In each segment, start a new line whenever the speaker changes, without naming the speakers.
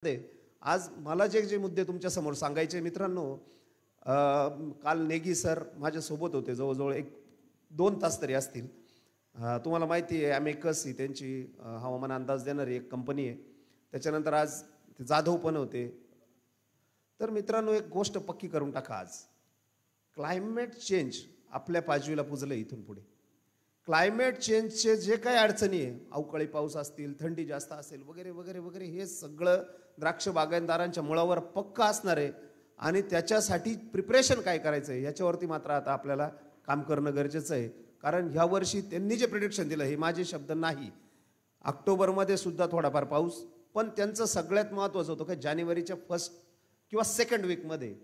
आज मला जे जे मुद्दे तुमच्या समोर सांगायचे मित्रांनो, काल नेगी सर माझ्या सोबत होते, जवळजवळ 1-2 तास तरी असतील. तुम्हाला माहिती आहे ॲमेकस ही त्यांची हवामान अंदाज देणारी एक कंपनी आहे. त्याच्यानंतर आज ते जाधव पण होते. तर मित्रांनो, एक गोष्ट पक्की करून टाका, आज क्लायमेट चेंज आपल्या पाजवीला पुजलं. इथून पुढे क्लायमेट चेंजचे जे काही अडचणी आहे, अवकाळी पाऊस असतील, थंडी जास्त असेल, वगैरे वगैरे वगैरे, हे सगळं द्राक्ष बागायतदारांच्या मुळावर पक्का असणार आहे. आणि त्याच्यासाठी प्रिपरेशन काय करायचं आहे याच्यावरती मात्र आता आपल्याला काम करणं गरजेचं आहे. कारण ह्या वर्षी त्यांनी जे प्रिडिक्शन दिलं, हे माझे शब्द नाही. ऑक्टोबरमध्ये सुद्धा थोडाफार पाऊस, पण त्यांचं सगळ्यात महत्त्वाचं होतं की जानेवारीच्या 1st किंवा 2nd वीकमध्ये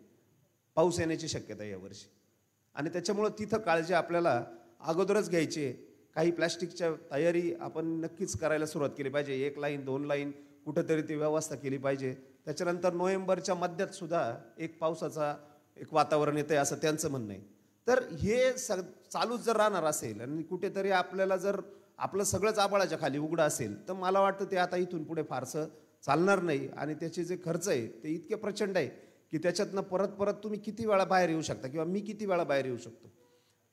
पाऊस येण्याची शक्यता आहे यावर्षी. आणि त्याच्यामुळं तिथं काळजी आपल्याला अगोदरच घ्यायची आहे. काही प्लॅस्टिकच्या तयारी आपण नक्कीच करायला सुरुवात केली पाहिजे. 1 लाईन 2 लाईन कुठंतरी ती व्यवस्था केली पाहिजे. त्याच्यानंतर नोव्हेंबरच्या मध्यात सुद्धा एक पावसाचा एक वातावरण येतं आहे असं त्यांचं म्हणणं आहे. तर हे चालूच जर राहणार असेल आणि कुठेतरी आपल्याला जर आपलं सगळंच आभाळाच्या खाली उघडं असेल, तर मला वाटतं ते आता इथून पुढे फारसं चालणार नाही. आणि त्याचे जे खर्च आहे ते इतके प्रचंड आहे की त्याच्यातनं परत परत तुम्ही किती वेळा बाहेर येऊ शकता किंवा मी किती वेळा बाहेर येऊ शकतो.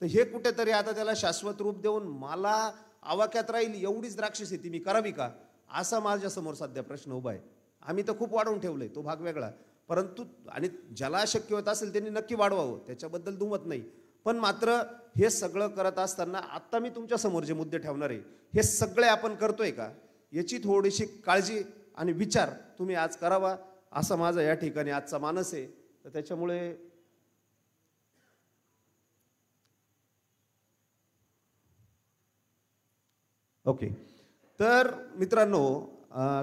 तर हे कुठेतरी आता त्याला शाश्वत रूप देऊन मला आवाक्यात राहील एवढीच द्राक्ष शेती मी करावी का, असा माझ्यासमोर सध्या प्रश्न उभा आहे. आम्ही तर खूप वाढवून ठेवलंय, तो भाग वेगळा. परंतु आणि ज्याला शक्य होत असेल त्यांनी नक्की वाढवावं, त्याच्याबद्दल दुमत नाही. पण मात्र हे सगळं करत असताना आता मी तुमच्या समोर जे मुद्दे ठेवणार आहे, हे सगळे आपण करतोय का याची थोडीशी काळजी आणि विचार तुम्ही आज करावा, असा माझा या ठिकाणी आजचा मानस आहे. तर त्याच्यामुळे ओके. तर मित्रांनो,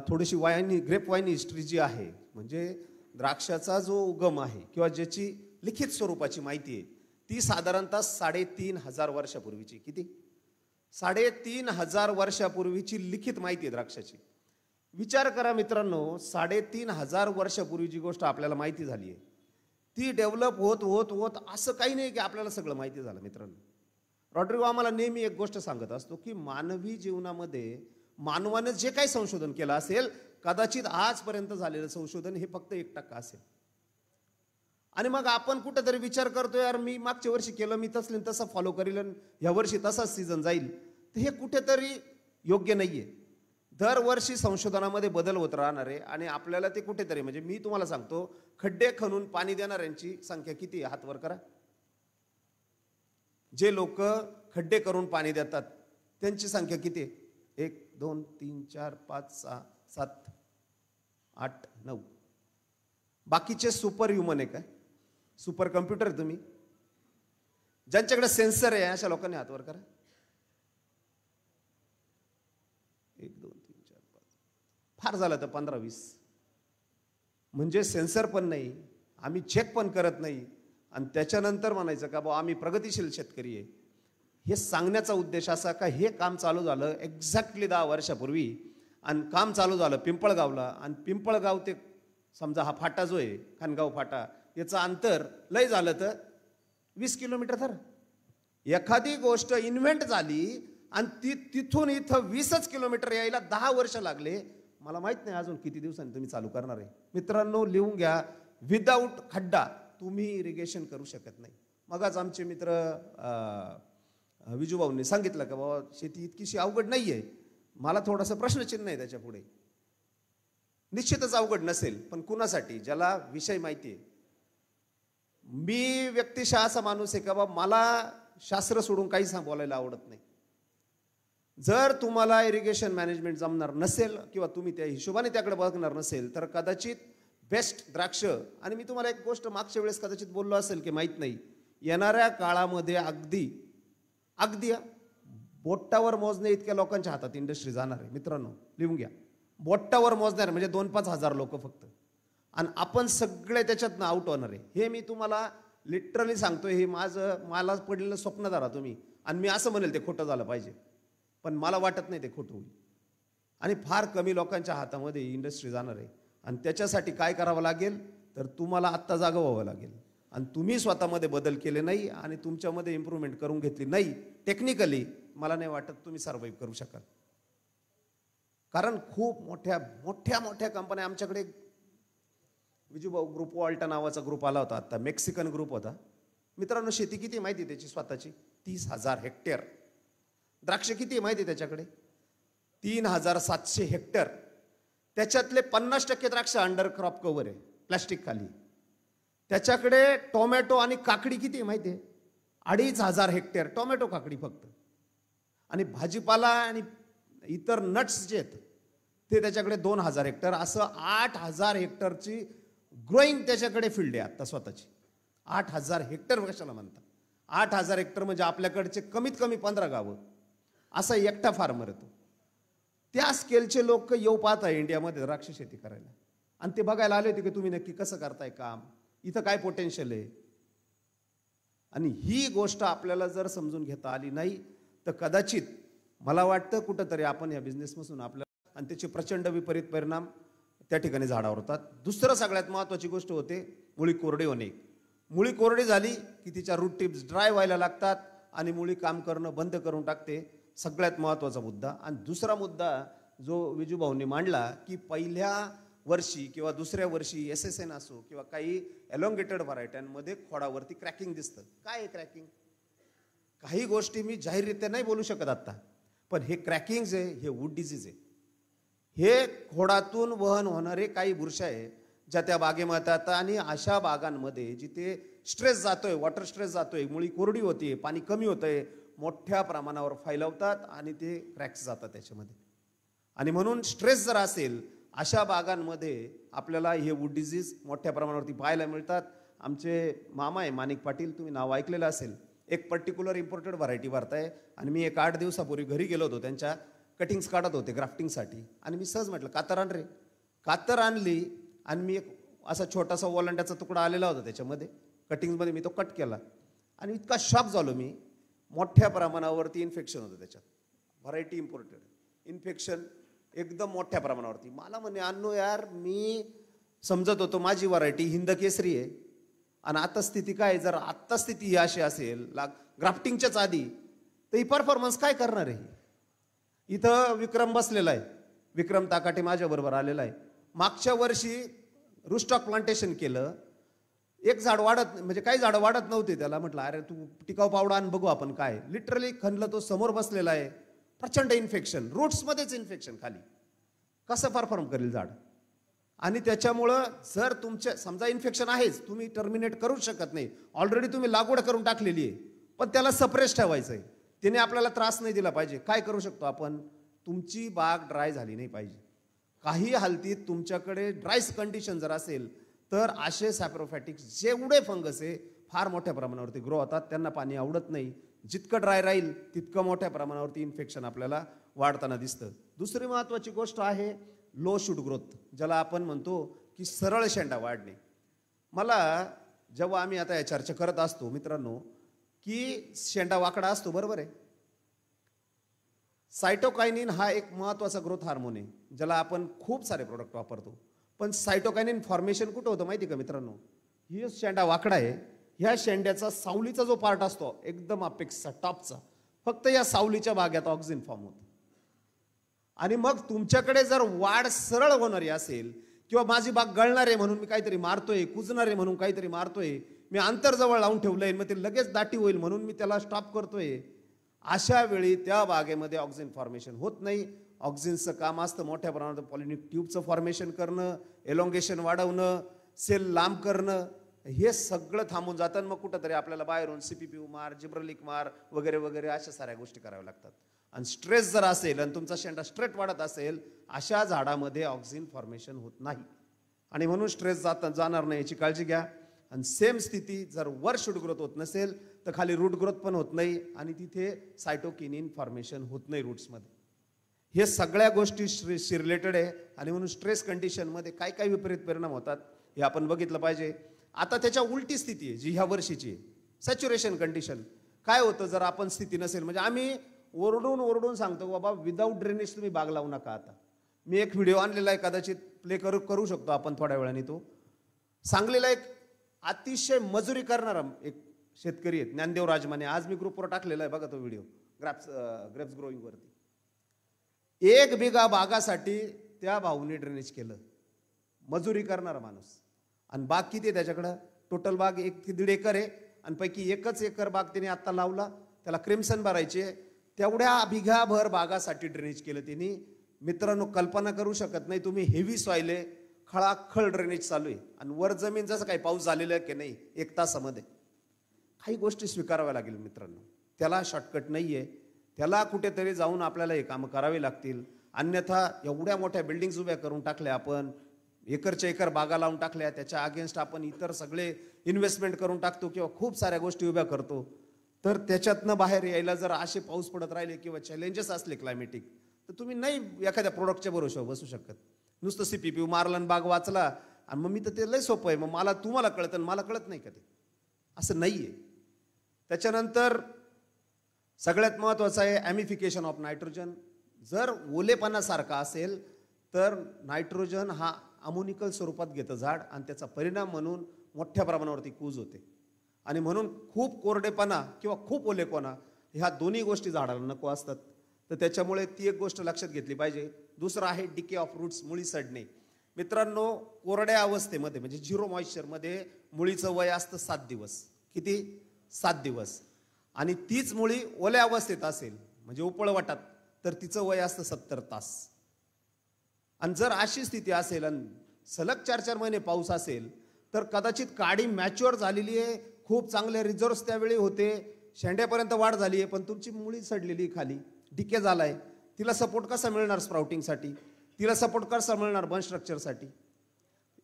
थोडीशी ग्रेप वाईन हिस्ट्री जी आहे, म्हणजे द्राक्षाचा जो उगम आहे किंवा ज्याची लिखित स्वरूपाची माहिती आहे, ती साधारणतः 3,500 वर्षापूर्वीची. किती? 3,500 वर्षापूर्वीची लिखित माहिती आहे द्राक्षाची. विचार करा मित्रांनो, 3,500 वर्षापूर्वी जी गोष्ट आपल्याला माहिती झाली आहे, ती डेव्हलप होत होत होत असं काही नाही की आपल्याला सगळं माहिती झालं. मित्रांनो, रॉड्रिगो आम्हाला नेहमी एक गोष्ट सांगत असतो की मानवी जीवनामध्ये मानवानं जे काही संशोधन केलं असेल, कदाचित आजपर्यंत झालेलं संशोधन हे फक्त 1% असेल. आणि मग आपण कुठेतरी विचार करतो, यार मी मागच्या वर्षी केलं, मी तसं फॉलो करील, ह्या वर्षी तसाच सीझन जाईल. तर हे कुठेतरी योग्य नाहीये. दरवर्षी संशोधनामध्ये बदल होत राहणार आहे आणि आपल्याला ते कुठेतरी, म्हणजे मी तुम्हाला सांगतो, खड्डे खणून पाणी देणाऱ्यांची संख्या किती आहे? हात वर करा. जे लोक खड्डे करून पाणी देतात त्यांची संख्या किती आहे? 1 2 3 4 5 6 7 8 9. बाकीचे सुपर ह्युमन आहे काय? सुपर कम्प्युटर आहे तुम्ही? ज्यांच्याकडे सेन्सर आहे अशा लोकांनी हात वर करा. 1 2 3 4 5, फार झालं तर 15-20. म्हणजे सेन्सर पण नाही, आम्ही चेक पण करत नाही, आणि त्याच्यानंतर म्हणायचं का बा आम्ही प्रगतिशील शेतकरी आहे. हे सांगण्याचा उद्देश असा का हे काम चालू झालं एक्झॅक्टली 10 वर्षापूर्वी, आणि काम चालू झालं पिंपळगावला. आणि पिंपळगाव ते समजा हा फाटा जो आहे खानगाव फाटा, याचं अंतर लय झालं तर 20 किलोमीटर. तर एखादी गोष्ट इन्व्हेंट झाली आणि तिथून इथं 20च किलोमीटर यायला 10 वर्ष लागले. मला माहित नाही अजून किती दिवसांनी तुम्ही चालू करणार आहे. मित्रांनो, लिहून घ्या, विदाऊट खड्डा तुम्ही इरिगेशन करू शकत नाही. मगच आमचे मित्र विजूभाऊंनी सांगितलं का बाबा शेती इतकीशी अवघड नाही आहे. मला थोडासा प्रश्नचिन्ह आहे त्याच्या पुढे. निश्चितच अवघड नसेल, पण कुणासाठी? ज्याला विषय माहिती आहे. मी व्यक्तिशः असा माणूस आहे का बाबा मला शास्त्र सोडून काही बोलायला आवडत नाही. जर तुम्हाला इरिगेशन मॅनेजमेंट जमणार नसेल किंवा तुम्ही त्या हिशोबाने त्याकडे बघणार नसेल, तर कदाचित बेस्ट द्राक्ष. आणि मी तुम्हाला एक गोष्ट मागच्या वेळेस कदाचित बोललो असेल की माहीत नाही, येणाऱ्या काळामध्ये अगदी बोटावर मोजणे इतक्या लोकांच्या हातात इंडस्ट्री जाणार आहे. मित्रांनो, लिहून घ्या, बोटावर मोजणार, म्हणजे 2-5 हजार लोक फक्त. आणि आपण सगळे त्याच्यातनं आउट होणार आहे. हे मी तुम्हाला लिटरली सांगतोय. हे मला पडलेलं स्वप्न धरा तुम्ही, आणि मी असं म्हणेल ते खोटं झालं पाहिजे, पण मला वाटत नाही ते खोटं होईल. आणि फार कमी लोकांच्या हातामध्ये इंडस्ट्री जाणार आहे. आणि त्याच्यासाठी काय करावं लागेल, तर तुम्हाला आत्ता जागं व्हावं लागेल. आणि तुम्ही स्वतःमध्ये बदल केले नाही आणि तुमच्यामध्ये इम्प्रूव्हमेंट करून घेतली नाही टेक्निकली, मला नाही वाटत तुम्ही सर्व्हाइव्ह करू शकाल. कारण खूप मोठ्या मोठ्या मोठ्या कंपन्या आमच्याकडे विजूभाऊ ग्रुप ऑल्टा नावाचा ग्रुप आला होता आता, मेक्सिकन ग्रुप होता. मित्रांनो, शेती किती माहिती त्याची स्वतःची? 30,000 हेक्टर. द्राक्ष किती माहिती त्याच्याकडे? 3,700 हेक्टर. त्याच्यातले 50% द्राक्ष अंडर क्रॉप कव्हर आहे, प्लॅस्टिक खाली. त्याच्याकडे टोमॅटो आणि काकडी किती माहिती आहे? 2,500 हेक्टर टोमॅटो काकडी फक्त. आणि भाजीपाला आणि इतर नट्स जे आहेत ते त्याच्याकडे 2,000 हेक्टर. असं 8,000 हेक्टरची ग्रोईंग त्याच्याकडे फील्ड आहे आता स्वतःची. 8,000 हेक्टर कशाला म्हणतात? 8,000 हेक्टर म्हणजे आपल्याकडचे कमीत कमी 15 गावं. असा एकटा फार्मर येतो. त्या स्केलचे लोक येऊ पाहत आहे इंडियामध्ये द्राक्ष शेती करायला. आणि ते बघायला आले होते की तुम्ही नक्की कसं करताय काम, इथं काय पोटेन्शियल आहे. आणि ही गोष्ट आपल्याला जर समजून घेता आली नाही तर कदाचित मला वाटतं कुठंतरी आपण या बिझनेसपासून आपल्याला, आणि त्याचे प्रचंड विपरीत परिणाम त्या ठिकाणी झाडावर होतात. दुसरं सगळ्यात महत्त्वाची गोष्ट होते मुळी कोरडी होणे. मुळी कोरडी झाली की तिच्या रूट टिप्स ड्राय व्हायला लागतात आणि मुळी काम करणं बंद करून टाकते. सगळ्यात महत्त्वाचा मुद्दा. आणि दुसरा मुद्दा जो विजूभाऊंनी मांडला की पहिल्या वर्षी किंवा दुसऱ्या वर्षी SSN असो किंवा काही एलोंगेटेड व्हरायट्यांमध्ये खोडावरती क्रॅकिंग दिसतं. काय आहे क्रॅकिंग? काही गोष्टी मी जाहीररित्या नाही बोलू शकत आता, पण हे क्रॅकिंग जे हे वूड डिझीज आहे. हे खोडातून वहन होणारे काही बुरशा आहे ज्या त्या बागेमध्ये येतात. आणि अशा बागांमध्ये जिथे स्ट्रेस जातोय, वॉटर स्ट्रेस जातोय, मुळी कोरडी होते, पाणी कमी होतंय, मोठ्या प्रमाणावर फैलवतात आणि ते क्रॅक्स जातात त्याच्यामध्ये. आणि म्हणून स्ट्रेस जर असेल अशा बागांमध्ये आपल्याला हे वूड डिझीज मोठ्या प्रमाणावरती पाहायला मिळतात. आमचे मामा आहे माणिक पाटील, तुम्ही नाव ऐकलेलं असेल. एक पर्टिक्युलर इम्पोर्टेड व्हरायटी भरताय. आणि मी एक 8 दिवसापूर्वी घरी गेलो होतो, त्यांच्या कटिंग्स काढत होते ग्राफ्टिंगसाठी. आणि मी सहज म्हटलं कातर आण रे. कातर आणली आणि मी एक असा छोटासा ओलांड्याचा तुकडा आलेला होता त्याच्यामध्ये कटिंग्समध्ये, मी तो कट केला आणि इतका शॉक झालो मी. मोठ्या प्रमाणावरती इन्फेक्शन होतं त्याच्यात. व्हरायटी इम्पोर्टेड इन्फेक्शन एकदम मोठ्या प्रमाणावरती. मला म्हणे अन्नू यार, मी समजत होतो माझी व्हरायटी हिंद केसरी आहे आणि आता स्थिती काय? जर आत्ता स्थिती ही अशी असेल ग्राफ्टिंगच्याच आधी तर ही परफॉर्मन्स काय करणार आहे? इथं विक्रम बसलेला आहे, विक्रम ताकाटे माझ्याबरोबर आलेला आहे. मागच्या वर्षी रूस्टॉक प्लांटेशन केलं. एक झाड वाढत म्हणजे काही झाडं वाढत नव्हते. त्याला म्हटलं अरे तू टिकाऊ पावडा आण बघू आपण काय. लिटरली खणलं, तो समोर बसलेला आहे. प्रचंड इन्फेक्शन, रूट्समध्येच इन्फेक्शन खाली. कसं परफॉर्म करेल झाड? आणि त्याच्यामुळं जर तुमच्या समजा इन्फेक्शन आहेच, तुम्ही टर्मिनेट करूच शकत नाही. ऑलरेडी तुम्ही लागवड करून टाकलेली आहे, पण त्याला सप्रेस ठेवायचं आहे. त्याने आपल्याला त्रास नाही दिला पाहिजे. काय करू शकतो आपण? तुमची बाग ड्राय झाली नाही पाहिजे. काही हालतीत तुमच्याकडे ड्राय कंडिशन जर असेल तर असे सॅप्रोफॅटिक्स जेवढे फंगस आहे फार मोठ्या प्रमाणावरती ग्रो होतात. त्यांना पाणी आवडत नाही. जितकं ड्राय राहील तितकं मोठ्या प्रमाणावरती इन्फेक्शन आपल्याला वाढताना दिसतं. दुसरी महत्त्वाची गोष्ट आहे लो शूट ग्रोथ, ज्याला आपण म्हणतो की सरळ शेंडा वाढणे. मला जेव्हा आम्ही आता या चर्चा करत असतो मित्रांनो की शेंडा वाकडा असतो, बरोबर आहे. सायटोकायनिन हा एक महत्त्वाचा ग्रोथ हार्मोन आहे ज्याला आपण खूप सारे प्रोडक्ट वापरतो. पण सायटोकायनिन फॉर्मेशन कुठं होतं माहिती का मित्रांनो? ही शेंडा वाकडा आहे, ह्या शेंड्याचा सावलीचा जो पार्ट असतो एकदम अपेक्सचा टॉपचा, फक्त या सावलीच्या भागात ऑक्सिजन फॉर्म होतं. आणि मग तुमच्याकडे जर वाढ सरळ होणारी असेल किंवा माझी बाग गळणार आहे म्हणून मी काहीतरी मारतोय, कुजणार आहे म्हणून काहीतरी मारतोय, मी अंतर जवळ लावून ठेवलंय, मग ते लगेच दाटी होईल म्हणून मी त्याला स्टॉप करतोय, अशा वेळी त्या बागेमध्ये ऑक्सिजन फॉर्मेशन होत नाही. ऑक्सिजनचं काम असतं मोठ्या प्रमाणात पॉलिनिक ट्यूबचं फॉर्मेशन करणं, एलोंगेशन वाढवणं, सेल लांब करणं, हे सगळं थांबून जातं. मग कुठंतरी आपल्याला बाहेरून CPP मार, जिब्रलिक मार वगैरे वगैरे अशा साऱ्या गोष्टी कराव्या लागतात. आणि स्ट्रेस जर असेल आणि तुमचा शेंडा स्ट्रेट वाढत असेल, अशा झाडामध्ये ऑक्सिजन फॉर्मेशन होत नाही. आणि म्हणून स्ट्रेस जाणार नाही याची काळजी घ्या. आणि सेम स्थिती जर वर शूट ग्रोथ होत नसेल तर खाली रूट ग्रोथ पण होत नाही आणि तिथे सायटोकिनिन फॉर्मेशन होत नाही रूट्समध्ये. हे सगळ्या गोष्टी रिलेटेड आहे. आणि म्हणून स्ट्रेस कंडिशनमध्ये काय काय विपरीत परिणाम होतात हे आपण बघितलं पाहिजे. आता त्याच्या उलटी स्थिती आहे जी ह्या वर्षीची आहे, सॅच्युरेशन कंडिशन. काय होतं जर आपण स्थिती नसेल, म्हणजे आम्ही ओरडून सांगतो बाबा विदाऊट ड्रेनेज तुम्ही बाग लावू नका. आता मी एक व्हिडिओ आणलेला आहे, कदाचित प्ले करू शकतो आपण थोड्या वेळाने. तो सांगलेला एक अतिशय मजुरी करणारा एक शेतकरी आहे, ज्ञानदेव राजमाने. आज मी ग्रुपवर टाकलेला आहे बघा तो व्हिडिओ, ग्रेप्स ग्रोईंग वरती. 1 बिघा बागासाठी त्या भाऊने ड्रेनेज केलं, मजुरी करणारा माणूस. आणि बाग किती आहे त्याच्याकडं? टोटल बाग 1 ते 1.5 एकर आहे आणि पैकी 1 एकर बाग त्याने आत्ता लावला, त्याला क्रिम्सन भरायची आहे. तेवढ्या बिघाभर बागासाठी ड्रेनेज केलं त्यांनी. मित्रांनो, कल्पना करू शकत नाही तुम्ही, हेवी सॉइल आहे, खळाखळ ड्रेनेज चालू आहे आणि वर जमीन जसं काही पाऊस झालेला आहे की नाही 1 तासामध्ये. काही गोष्टी स्वीकाराव्या लागेल मित्रांनो, त्याला शॉर्टकट नाही आहे. त्याला कुठेतरी जाऊन आपल्याला हे कामं करावी लागतील. अन्यथा एवढ्या मोठ्या बिल्डिंग्स उभ्या करून टाकल्या आपण, एकरच्या एकर बागा लावून टाकल्या, त्याच्या अगेन्स्ट आपण इतर सगळे इन्व्हेस्टमेंट करून टाकतो किंवा खूप साऱ्या गोष्टी उभ्या करतो. तर त्याच्यातनं बाहेर यायला जर असे पाऊस पडत राहिले किंवा चॅलेंजेस असले क्लायमेटिक, तर तुम्ही नाही एखाद्या प्रोडक्टच्या भरोशावर बसू शकत. नुसतं CPPU मारलं बाग वाचला आणि मग मी तर ते लय सोपं आहे, मग तुम्हाला कळतं आणि मला कळत नाही का ते, असं नाही आहे. त्याच्यानंतर सगळ्यात महत्त्वाचं आहे ॲमिफिकेशन ऑफ नायट्रोजन. जर ओलेपणासारखा असेल तर नायट्रोजन हा अमोनिकल स्वरूपात घेतं झाड आणि त्याचा परिणाम म्हणून मोठ्या प्रमाणावरती कूज होते. आणि म्हणून खूप कोरडेपणा किंवा खूप ओलेपणा ह्या दोन्ही गोष्टी झाडाला नको असतात. तर त्याच्यामुळे ती एक गोष्ट लक्षात घेतली पाहिजे. दुसरं आहे डिके ऑफ रूट्स, मुळी सडणे. मित्रांनो, कोरड्या अवस्थेमध्ये म्हणजे 0 मॉइश्चरमध्ये मुळीचं वय असतं 7 दिवस. किती? 7 दिवस. आणि तीच मुळी ओल्या अवस्थेत असेल म्हणजे उपळवटात तर तिचं वय असतं 70 तास. आणि जर अशी स्थिती असेल आणि सलग 4-4 महिने पाऊस असेल तर कदाचित काडी मॅच्युअर झालेली आहे, खूप चांगले रिझर्व्स त्यावेळी होते, शेंड्यापर्यंत वाढ झाली आहे, पण तुमची मुळी सडलेली खाली, डिके झालाय. तिला सपोर्ट कसा मिळणार स्प्राउटिंगसाठी? तिला सपोर्ट कसा मिळणार बन स्ट्रक्चरसाठी?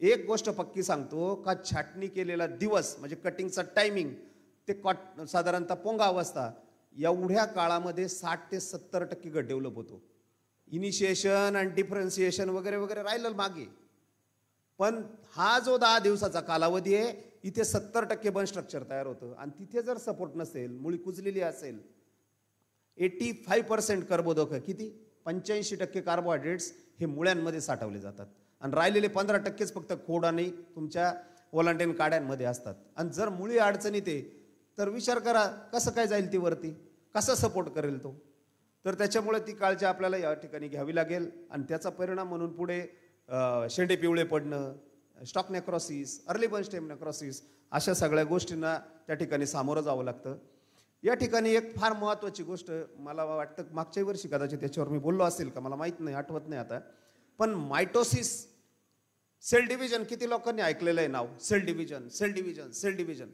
एक गोष्ट पक्की सांगतो का, छाटणी केलेला दिवस म्हणजे कटिंगचा टायमिंग ते साधारणतः पोंगा अवस्था एवढ्या काळामध्ये 60 ते 70% गट डेव्हलप होतो. इनिशिएशन आणि डिफरन्सिएशन वगैरे वगैरे राहिलं मागे, पण हा जो 10 दिवसाचा कालावधी आहे इथे 70% बन स्ट्रक्चर तयार होतं. आणि तिथे जर सपोर्ट नसेल, मुळी कुजलेली असेल, 85% कर्बोदक, किती 85% कार्बोहायड्रेट्स हे मुळ्यांमध्ये साठवले जातात आणि राहिलेले 15%च फक्त खोड आणि तुमच्या ओलांटेन काड्यांमध्ये असतात. आणि जर मुळी अडचणीत आहे तर विचार करा कसं काय जाईल ती वरती, कसा सपोर्ट करेल तो. तर त्याच्यामुळे ती काळजी आपल्याला या ठिकाणी घ्यावी लागेल. आणि त्याचा परिणाम म्हणून पुढे शेंडे पिवळे पडणं, स्टॉक नेक्रॉसिस, अर्ली बन स्टेम नेक्रॉसिस, अशा सगळ्या गोष्टींना त्या ठिकाणी सामोरं जावं लागतं. या ठिकाणी एक फार महत्त्वाची गोष्ट मला वाटतं मागच्या वर्षी कदाचित त्याच्यावर मी बोललो असेल का मला माहीत नाही, आठवत नाही आता, पण मायटोसिस, सेल डिव्हिजन, किती लोकांनी ऐकलेलं आहे नाव? Cell division, cell division, cell division,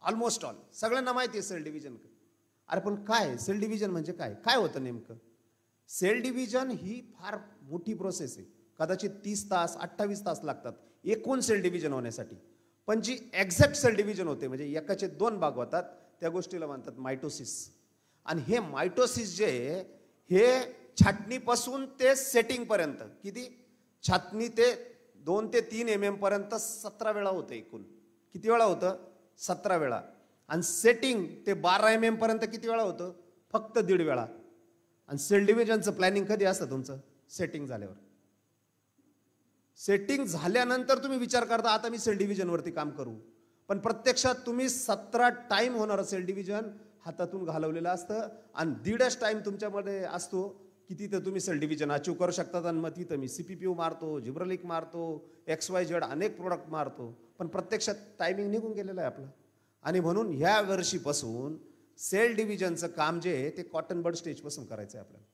almost all सगळ्यांना माहिती आहे सेल डिव्हिजन. अरे पण काय सेल डिव्हिजन म्हणजे काय? काय होतं नेमकं? सेल डिव्हिजन ही फार मोठी प्रोसेस आहे, कदाचित 30 तास 28 तास लागतात एकूण सेल डिव्हिजन होण्यासाठी. पण जी एक्झॅक्ट सेल डिव्हिजन होते म्हणजे एकाचे 2 भाग होतात, त्या गोष्टीला म्हणतात मायटोसिस. आणि हे मायटोसिस जे हे छाटणीपासून ते सेटिंग पर्यंत, किती छाटणी ते 2 ते 3 mm पर्यंत 17 वेळा होतं एकूण. किती वेळा होतं? 17 वेळा. आणि सेटिंग ते 12 mm पर्यंत किती वेळा होतं? फक्त 1.5 वेळा. आणि सेल डिव्हिजनचं प्लॅनिंग कधी असतं तुमचं? सेटिंग झाल्यावर. सेटिंग झाल्यानंतर तुम्ही विचार करता आता मी सेल डिव्हिजनवरती काम करू, पण प्रत्यक्षात तुम्ही 17 टाइम होणारं सेल डिव्हिजन हातातून घालवलेलं असतं आणि 1.5 टाइम तुमच्यामध्ये असतो की तिथं तुम्ही सेल डिव्हिजन अचीव करू शकतात. आणि मग तिथं मी CPPU मारतो, जिब्रलिक मारतो, XYZ अनेक प्रोडक्ट मारतो, पण प्रत्यक्षात टायमिंग निघून गेलेलं आहे आपलं. आणि म्हणून ह्या वर्षीपासून सेल डिव्हिजनचं काम जे आहे ते कॉटन बड स्टेजपासून करायचं आहे आपल्याला.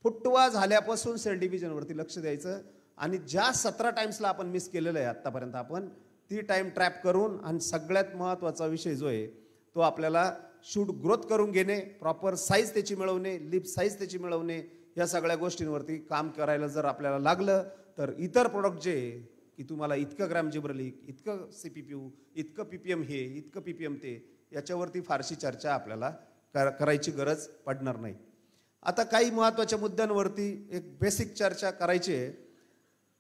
फुटवा झाल्यापासून सेल डिव्हिजनवरती लक्ष द्यायचं. आणि ज्या 17 टाइम्सला आपण मिस केलेलं आहे आत्तापर्यंत, आपण ती टाइम ट्रॅप करून, आणि सगळ्यात महत्त्वाचा विषय जो आहे तो आपल्याला शूट ग्रोथ करून घेणे, प्रॉपर साईज त्याची मिळवणे, लिप साईज त्याची मिळवणे, या सगळ्या गोष्टींवरती काम करायला जर आपल्याला लागलं तर इतर प्रोडक्ट जे की तुम्हाला इतकं ग्रॅम जिब्रलिक, इतकं CPPU, इतकं PPM हे, इतकं PPM ते, याच्यावरती फारशी चर्चा आपल्याला करायची गरज पडणार नाही. आता काही महत्त्वाच्या मुद्द्यांवरती एक बेसिक चर्चा करायची आहे.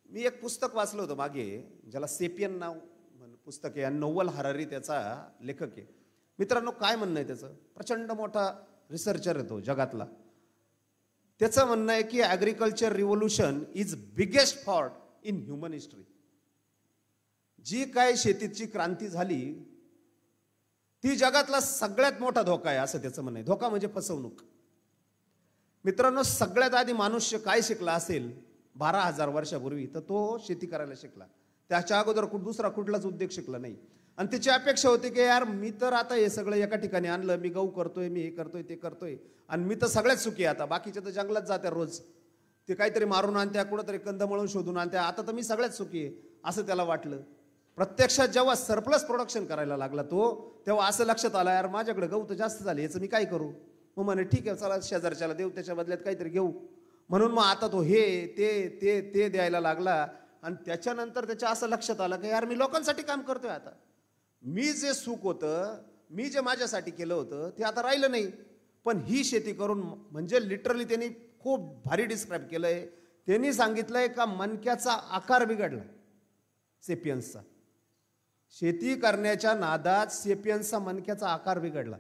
मी एक पुस्तक वाचलं होतं मागे, ज्याला सेपियन नाव पुस्तक आहे आणि नोवल हरारी त्याचा लेखक आहे. मित्रांनो, काय म्हणणं आहे त्याचं? प्रचंड मोठा रिसर्चर आहे तो जगातला. त्याचं म्हणणं आहे की agriculture revolution is biggest fault in human history. जी काय शेतीची क्रांती झाली ती जगातला सगळ्यात मोठा धोका आहे, असं त्याचं म्हणणं आहे. धोका म्हणजे फसवणूक. मित्रांनो, सगळ्यात आधी मनुष्य काय शिकला असेल 12,000 वर्षापूर्वी? तर तो शेती करायला शिकला. त्याच्या अगोदर दुसरा कुठलाच उद्योग शिकला नाही. आणि त्याची अपेक्षा होती की यार मी तर आता हे सगळं एका ठिकाणी आणलं, मी गहू करतोय, मी हे करतोय ते करतोय, आणि मी तर सगळ्यात सुखी आहे. आता बाकीचे तर जंगलात जात्या रोज, ते काहीतरी मारून आणत्या, कुठंतरी कंदमळून शोधून आणत्या, आता तर मी सगळ्यात सुखी आहे असं त्याला वाटलं. प्रत्यक्षात जेव्हा सरप्लस प्रोडक्शन करायला लागला तो, तेव्हा असं लक्षात आलं यार माझ्याकडे गहू तर जास्त झाले, याचं मी काय करू. मग म्हणे ठीक आहे चला शेजारच्याला देऊ, त्याच्या बदल्यात काहीतरी घेऊ. म्हणून मग आता तो हे ते ते ते द्यायला लागला. आणि त्याच्यानंतर त्याच्या असं लक्षात आलं की यार मी लोकांसाठी काम करतोय. आता मी जे सुख होतं, मी जे माझ्यासाठी केलं होतं ते आता राहिलं नाही. पण ही शेती करून म्हणजे लिटरली त्यांनी खूप भारी डिस्क्राईब केलंय. त्यांनी सांगितलंय का मणक्याचा आकार बिघडला सेपियन्सचा. शेती करण्याच्या नादात सेपियन्सचा मणक्याचा आकार बिघडला.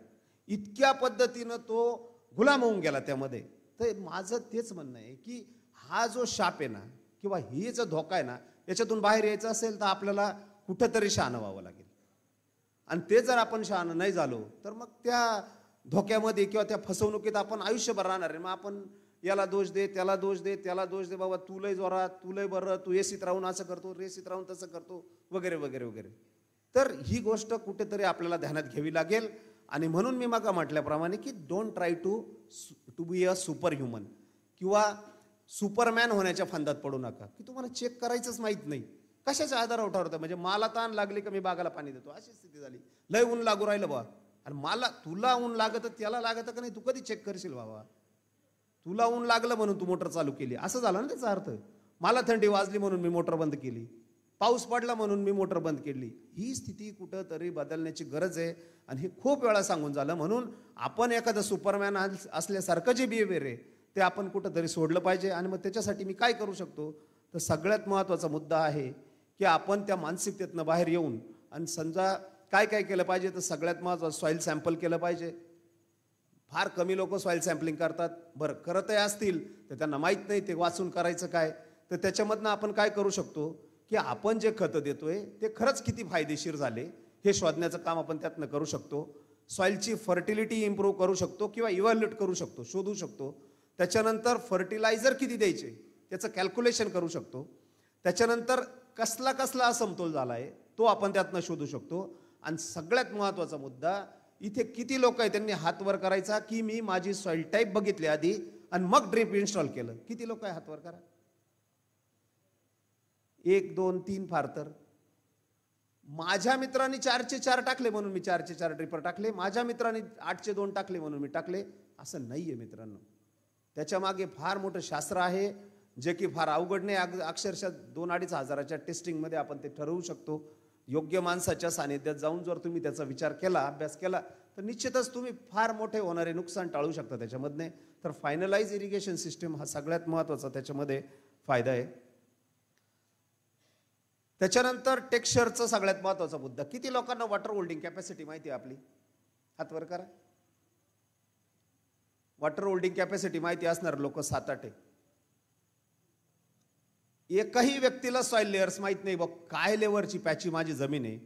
इतक्या पद्धतीनं तो गुलाम होऊन गेला त्यामध्ये. तर माझं तेच म्हणणं आहे की हा जो शाप आहे ना, किंवा ही जो धोका आहे ना, याच्यातून बाहेर यायचं असेल तर आपल्याला कुठंतरी शहाणं व्हावं लागेल. आणि ते जर आपण शहाणं नाही झालो तर मग त्या धोक्यामध्ये किंवा त्या फसवणुकीत आपण आयुष्यभर राहणार आहे. मग आपण याला दोष दे, त्याला दोष दे, त्याला दोष दे, बाबा तू लय जोरात, तू लय बरं, तू एसीत राहून असं करतो, रेसीत राहून तसं करतो, वगैरे वगैरे वगैरे. तर ही गोष्ट कुठेतरी आपल्याला ध्यानात घ्यावी लागेल. आणि म्हणून मी मग म्हटल्याप्रमाणे की don't try to be a super human किंवा सुपरमॅन होण्याच्या फंदात पडू नका की तुम्हाला चेक करायचंच माहीत नाही. कशाच्या आधारावर ठरवतं. म्हणजे मला ताण लागली का मी बागाला पाणी देतो, अशी स्थिती झाली. लय ऊन लागू राहिलं बा, आणि मला तुला ऊन लागत त्याला लागत का नाही, तू कधी चेक करशील बाबा. तुला ऊन लागलं म्हणून तू मोटर चालू केली असं झालं ना त्याचा अर्थ. मला थंडी वाजली म्हणून मी मोटर बंद केली, पाऊस पडला म्हणून मी मोटर बंद केली. ही स्थिती कुठं तरी बदलण्याची गरज आहे. आणि हे खूप वेळा सांगून झालं. म्हणून आपण एखादं सुपरमॅन असल्यासारखं जे बिहेवियर आहे ते आपण कुठंतरी सोडलं पाहिजे. आणि मग त्याच्यासाठी मी काय करू शकतो, तर सगळ्यात महत्त्वाचा मुद्दा आहे की आपण त्या मानसिकतेतनं बाहेर येऊन आणि समजा काय काय केलं पाहिजे. तर सगळ्यात महत्त्वाचं सॉईल सॅम्पल केलं पाहिजे. फार कमी लोक सॉईल सॅम्पलिंग करतात. बरं करतही असतील तर त्यांना माहीत नाही ते वाचून करायचं काय. तर त्याच्यामधनं आपण काय करू शकतो की आपण जे खतं देतोय ते खरंच किती फायदेशीर झाले हे शोधण्याचं काम आपण त्यातनं करू शकतो. सॉईलची फर्टिलिटी इम्प्रूव्ह करू शकतो किंवा इव्हॅल्युएट करू शकतो, शोधू शकतो. त्याच्यानंतर फर्टिलायझर किती द्यायचे त्याचं कॅल्क्युलेशन करू शकतो. त्याच्यानंतर कसला कसला असमतोल झाला आहे तो आपण त्यातनं शोधू शकतो. आणि सगळ्यात महत्त्वाचा मुद्दा इथे किती लोक आहेत त्यांनी हात वर करायचा की मी माझी सॉइल टाईप बघितली आधी आणि मग ड्रिप इन्स्टॉल केलं. किती लोक आहे हात वर करा. 1 2 3 फार तर. माझ्या मित्रांनी 4चे 4 टाकले म्हणून मी 4चे 4 ड्रिपर टाकले. माझ्या मित्रांनी 8चे 2 टाकले म्हणून मी टाकले. असं नाहीये मित्रांनो. त्याच्या मागे फार मोठं शास्त्र आहे जे की फार अवघड नाही. अक्षरशः 2-2.5 हजाराच्या टेस्टिंगमध्ये आपण ते ठरवू शकतो. योग्य माणसाच्या सानिध्यात जाऊन जर तुम्ही त्याचा विचार केला, अभ्यास केला, तर निश्चितच तुम्ही फार मोठे होणारे नुकसान टाळू शकता त्याच्यामधने. तर फायनलाइज इरिगेशन सिस्टीम हा सगळ्यात महत्त्वाचा त्याच्यामध्ये फायदा आहे. त्याच्यानंतर टेक्स्चरचा सगळ्यात महत्त्वाचा मुद्दा. किती लोकांना वॉटर होल्डिंग कॅपॅसिटी माहिती आहे आपली? हात वर करा. वॉटर होल्डिंग कॅपॅसिटी माहिती असणार लोक 7-8 आहे. एकही व्यक्तीला सॉइल लेअर्स माहित नाही बघ काय लेवरची पॅची माझी जमीन आहे.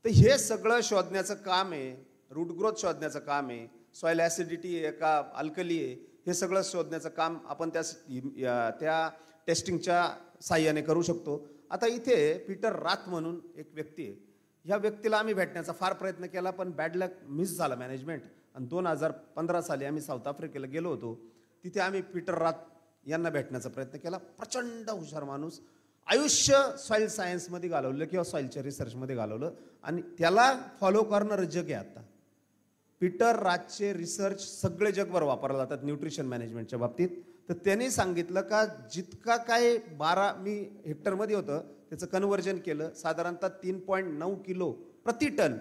तर हे सगळं शोधण्याचं काम आहे. रूट ग्रोथ शोधण्याचं काम आहे. सॉइल ॲसिडिटी आहे का अल्कली आहे हे सगळं शोधण्याचं काम आपण त्या टेस्टिंगच्या साह्याने करू शकतो. आता इथे पीटर राथ म्हणून एक व्यक्ती आहे. ह्या व्यक्तीला आम्ही भेटण्याचा फार प्रयत्न केला पण बॅड लक मिस झाला मॅनेजमेंट. आणि 2015 साली आम्ही साऊथ आफ्रिकेला गेलो होतो. तिथे आम्ही पीटर राथ यांना भेटण्याचा प्रयत्न केला. प्रचंड हुशार माणूस. आयुष्य सॉईल सायन्समध्ये घालवलं किंवा सॉईलच्या रिसर्चमध्ये घालवलं आणि त्याला फॉलो करणारं जग आहे आता. पीटर राथचे रिसर्च सगळे जगभर वापरले जातात न्यूट्रिशन मॅनेजमेंटच्या बाबतीत. तर त्यांनी सांगितलं का जितका काय 12 मी हेक्टरमध्ये होतं त्याचं कन्व्हर्जन केलं साधारणतः 3.9 किलो प्रति टन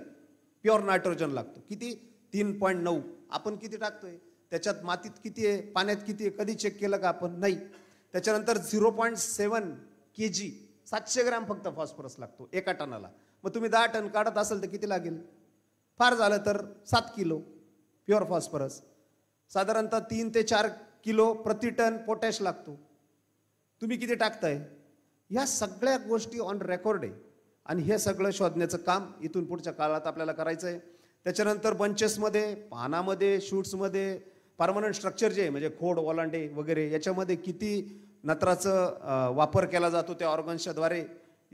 प्युअर नायट्रोजन लागतो. किती? 3.9. आपण किती टाकतोय त्याच्यात? मातीत किती आहे, पाण्यात किती आहे, कधी चेक केलं का आपण? नाही. त्याच्यानंतर 0.7 kg 700 ग्रॅम फक्त फॉस्फरस लागतो एका टनाला. मग तुम्ही 10 टन काढत असाल तर किती लागेल? फार झालं तर 7 किलो प्युअर फॉस्फरस. साधारणतः 3 ते 4 किलो प्रति टन पोटॅश लागतो. तुम्ही किती टाकताय? ह्या सगळ्या गोष्टी ऑन रेकॉर्ड आहे. आणि हे सगळं शोधण्याचं काम इथून पुढच्या काळात आपल्याला करायचं आहे. त्याच्यानंतर बंचेसमध्ये, पानामध्ये, शूट्समध्ये परमनंट स्ट्रक्चर जे आहे म्हणजे खोड, ओलांडे वगैरे याच्यामध्ये किती नत्राचं वापर केला जातो त्या ऑर्गन्सच्या द्वारे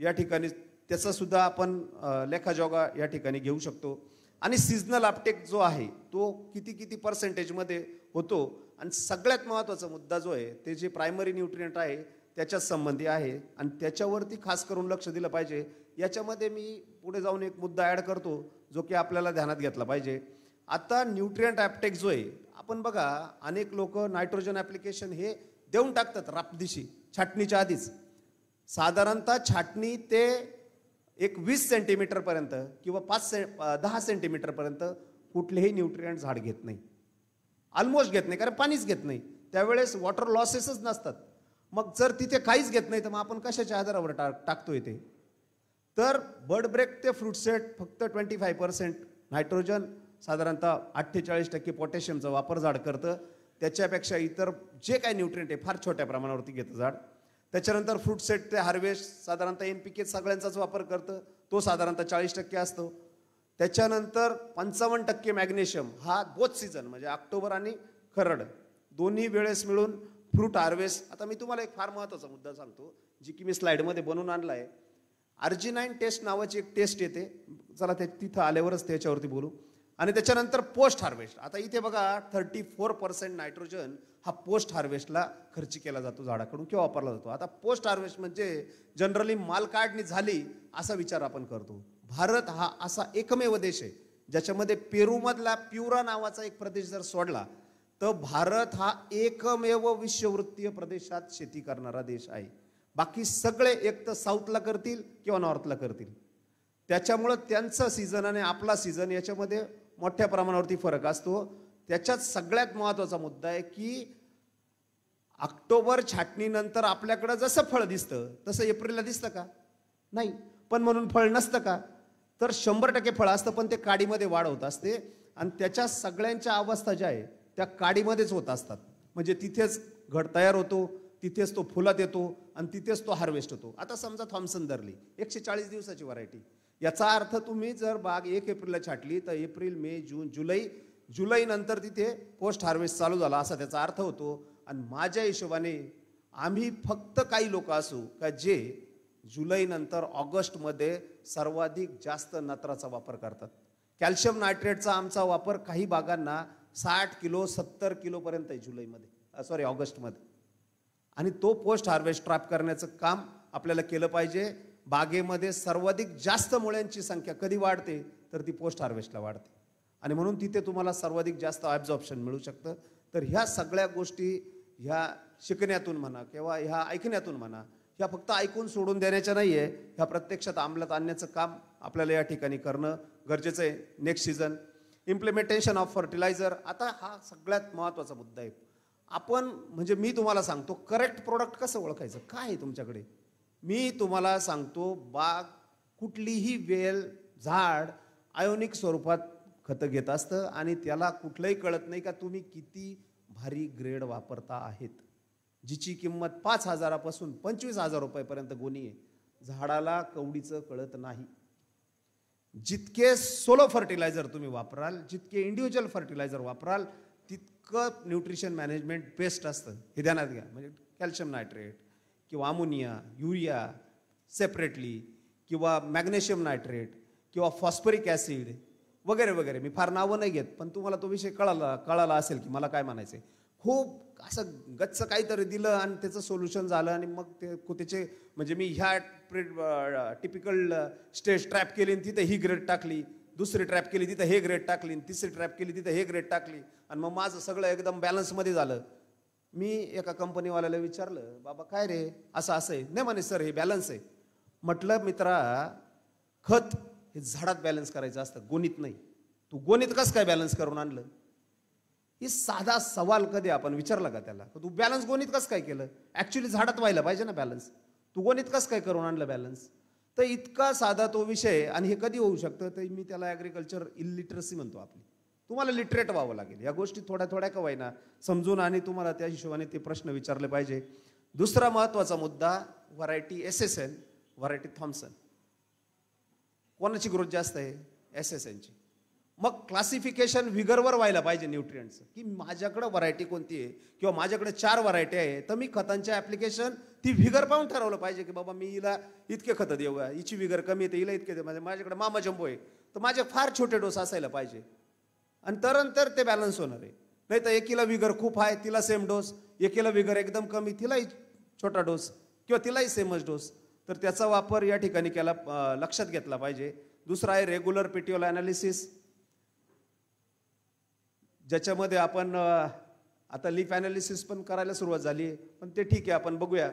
या ठिकाणी त्याचा सुद्धा आपण लेखाजोगा या ठिकाणी घेऊ शकतो. आणि सीझनल अपटेक जो आहे तो किती किती पर्सेंटेजमध्ये होतो. आणि सगळ्यात महत्त्वाचा मुद्दा जो आहे ते जे प्रायमरी न्यूट्रिएंट आहे त्याच्याच संबंधी आहे आणि त्याच्यावरती खास करून लक्ष दिलं पाहिजे. याच्यामध्ये मी पुढे जाऊन एक मुद्दा ॲड करतो जो की आपल्याला ध्यानात घेतला पाहिजे. आता न्यूट्रिएंट अपटेक जो आहे, आपण बघा अनेक लोक नायट्रोजन ॲप्लिकेशन हे देऊन टाकतात रापदिशी छाटणीच्या आधीच. साधारणतः छाटणी ते एक 20 सेंटीमीटरपर्यंत किंवा 10 सेंटीमीटरपर्यंत कुठलेही न्यूट्रिएंट झाड घेत नाही, ऑलमोस्ट घेत नाही, कारण पाणीच घेत नाही. त्यावेळेस वॉटर लॉसेसच नसतात. मग जर तिथे काहीच घेत नाही तर मग आपण कशाच्या आधारावर टाकतोय ते. तर बर्ड ब्रेक ते फ्रूट सेट फक्त 25% नायट्रोजन, साधारणतः 48% पोटॅशियमचा वापर झाड करतं. त्याच्यापेक्षा इतर जे काही न्यूट्रिएंट आहे फार छोट्या प्रमाणावरती घेतं झाड. त्याच्यानंतर फ्रूट सेट ते हार्वेस्ट साधारणतः NPK सगळ्यांचाच वापर करतं, तो साधारणतः 40% असतो. त्याच्यानंतर 55% मॅग्नेशियम हा बोथ सीझन म्हणजे ऑक्टोबर आणि खरड दोन्ही वेळेस मिळून फ्रूट हार्वेस्ट. आता मी तुम्हाला एक फार महत्त्वाचा मुद्दा सांगतो जी की मी स्लाईडमध्ये बनवून आणला आहे. अर्जिनाईन टेस्ट नावाची एक टेस्ट येते, चला ते तिथं आल्यावरच त्याच्यावरती बोलू. आणि त्याच्यानंतर पोस्ट हार्वेस्ट. आता इथे बघा 34% नायट्रोजन हा पोस्ट हार्वेस्टला खर्च केला जातो झाडाकडून किंवा वापरला जातो. आता पोस्ट हार्वेस्ट म्हणजे जनरली माल काढणी झाली असा विचार आपण करतो. भारत हा असा एकमेव देश आहे ज्याच्यामध्ये पेरूमधला प्युरा नावाचा एक प्रदेश जर सोडला तर भारत हा एकमेव विषुववृत्तीय प्रदेशात शेती करणारा देश आहे. बाकी सगळे एक तर साऊथला करतील किंवा नॉर्थला करतील. त्याच्यामुळं त्यांचा सीझन आणि आपला सीझन याच्यामध्ये मोठ्या प्रमाणावरती फरक असतो. त्याच्यात सगळ्यात महत्त्वाचा मुद्दा आहे की ऑक्टोबर छाटणीनंतर आपल्याकडं जसं फळ दिसतं तसं एप्रिलला दिसतं का? नाही. पण म्हणून फळ नसतं का? तर 100% फळ असतं, पण ते काडीमध्ये वाढ होत असते आणि त्याच्या सगळ्यांच्या अवस्था ज्या आहे त्या काडीमध्येच होत असतात. म्हणजे तिथेच घड तयार होतो, तिथेच तो फुलात येतो आणि तिथेच तो हार्वेस्ट होतो. आता समजा थॉम्सन धरली 140 दिवसाची व्हरायटी. याचा अर्थ तुम्ही जर बाग 1 एप्रिलला छाटली तर एप्रिल, मे, जून, जुलै नंतर तिथे पोस्ट हार्वेस्ट चालू झाला असा त्याचा अर्थ होतो. आणि माझ्या हिशोबाने आम्ही फक्त काही लोक असू का जे जुलै नंतर ऑगस्टमध्ये सर्वाधिक जास्त नत्राचा वापर करतात. कॅल्शियम नायट्रेटचा आमचा वापर काही बागांना 60 किलो 70 किलोपर्यंत आहे जुलैमध्ये, ऑगस्टमध्ये. आणि तो पोस्ट हार्वेस्ट ट्रॅप करण्याचं काम आपल्याला केलं पाहिजे. बागेमध्ये सर्वाधिक जास्त मुळ्यांची संख्या कधी वाढते तर ती पोस्ट हार्वेस्टला वाढते आणि म्हणून तिथे तुम्हाला सर्वाधिक जास्त ॲब्झॉर्प्शन मिळू शकतं. तर ह्या सगळ्या गोष्टी ह्या शिकण्यातून म्हणा किंवा ह्या ऐकण्यातून म्हणा, ह्या फक्त ऐकून सोडून देण्याच्या नाही आहे, ह्या प्रत्यक्षात अंमलात आणण्याचं काम आपल्याला या ठिकाणी करणं गरजेचं आहे. Next season implementation of fertiliser. आता हा सगळ्यात महत्त्वाचा मुद्दा आहे. आपण म्हणजे मी तुम्हाला सांगतो करेक्ट प्रोडक्ट कसं ओळखायचं, काय आहे तुमच्याकडे. मी तुम्हाला सांगतो बाग कुठलीही वेल झाड आयोनिक स्वरूपात खतं घेत असतं आणि त्याला कुठलंही कळत नाही का तुम्ही किती भारी ग्रेड वापरता आहेत, जिची किंमत 5,000 पासून 25,000 रुपयापर्यंत गोणी आहे. झाडाला कवडीचं कळत नाही. जितके सोलो फर्टिलायझर तुम्ही वापराल, जितके इंडिव्हिज्युअल फर्टिलायझर वापराल तितकं न्यूट्रिशन मॅनेजमेंट बेस्ट असतं. हे ध्यानात घ्या. म्हणजे कॅल्शियम नायट्रेट किंवा अमोनिया, युरिया सेपरेटली किंवा मॅग्नेशियम नायट्रेट किंवा फॉस्फरिक ॲसिड वगैरे वगैरे. मी फार नावं नाही घेत, पण तुम्हाला तो विषय कळाला असेल की मला काय म्हणायचं आहे. खूप असं गच्च काहीतरी दिलं आणि त्याचं सोल्युशन झालं आणि मग त्याचे म्हणजे मी ह्या टिपिकल स्टेज ट्रॅप केली आणि तिथं ही ग्रेड टाकली, दुसरी ट्रॅप केली तिथं हे ग्रेड टाकली, तिसरी ट्रॅप केली तिथं हे ग्रेड टाकली आणि मग माझं सगळं एकदम बॅलन्समध्ये झालं. मी एका कंपनीवाल्याला विचारलं, बाबा काय रे असं आहे? नाही म्हणे सर हे बॅलन्स आहे. म्हटलं मित्रा, खत हे झाडात बॅलन्स करायचं असतं, गोणीत नाही. तू गोणीत कसं काय बॅलन्स करून आणलं? ही साधा सवाल कधी आपण विचारला का त्याला? तू बॅलन्स गोणीत कसं काय केलं? ॲक्च्युली झाडात व्हायला पाहिजे ना बॅलन्स, तू गोणीत कसं काय करून आणलं बॅलन्स? तर इतका साधा तो विषय. आणि हे कधी होऊ शकतं तर मी त्याला ॲग्रिकल्चर इलिटरसी म्हणतो. आपली तुम्हाला लिटरेट व्हावं लागेल. या गोष्टी थोड्या थोड्या का होईना समजून आणि तुम्हाला त्या हिशोबाने ते प्रश्न विचारले पाहिजे. दुसरा महत्त्वाचा मुद्दा व्हरायटी SSN, व्हरायटी थॉम्सन. कोणाची ग्रोथ जास्त आहे? SSNची. मग क्लासिफिकेशन विगरवर व्हायला पाहिजे न्यूट्रिएंट्सचं, की माझ्याकडे व्हरायटी कोणती आहे किंवा माझ्याकडे 4 व्हरायटी आहे, तर मी खतांच्या ॲप्लिकेशन ती विगर पाहून ठरवलं पाहिजे की बाबा मी हिला इतके खतं देऊ, हिची विगर कमी येते, हिला इतके दे. माझ्याकडे मामा जंबो आहे तर माझे फार छोटे डोस असायला पाहिजे आणि तरंतर ते बॅलन्स होणार आहे. नाही तर एकीला विगर खूप आहे तिला सेम डोस, एकीला विगर एकदम कमी तिलाही छोटा डोस किंवा तिलाही सेमच डोस. तर त्याचा वापर या ठिकाणी केला लक्षात घेतला पाहिजे. दुसरा आहे रेग्युलर पीटीओल ॲनालिसिस, ज्याच्यामध्ये आपण आता लीफ ॲनालिसिस पण करायला सुरुवात झाली आहे, पण ते ठीक आहे आपण बघूया.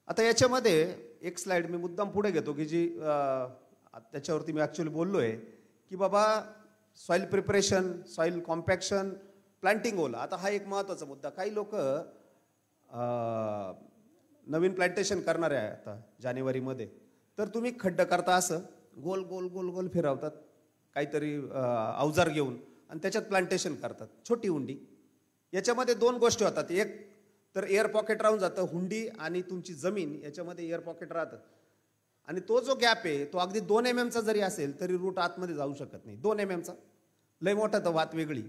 आता याच्यामध्ये एक स्लाइड मी मुद्दाम पुढे घेतो की जी त्याच्यावरती मी ॲक्च्युअली बोललो आहे की बाबा soil preparation, soil compaction, planting hole. आता हा एक महत्त्वाचा मुद्दा. काही लोक नवीन प्लांटेशन करणार आहे आता जानेवारीमध्ये, तर तुम्ही खड्डं करता असं गोल गोल गोल गोल फिरवतात काहीतरी अवजार घेऊन आणि त्याच्यात प्लांटेशन करतात छोटी हुंडी. याच्यामध्ये 2 गोष्टी होतात. एक तर एअर पॉकेट राहून जातं, हुंडी आणि तुमची जमीन याच्यामध्ये एअर पॉकेट राहतं आणि तो जो गॅप आहे तो अगदी 2 mm चा जरी असेल तरी रूट आतमध्ये जाऊ शकत नाही. 2 mm चा लय मोठा तर वात वेगळी.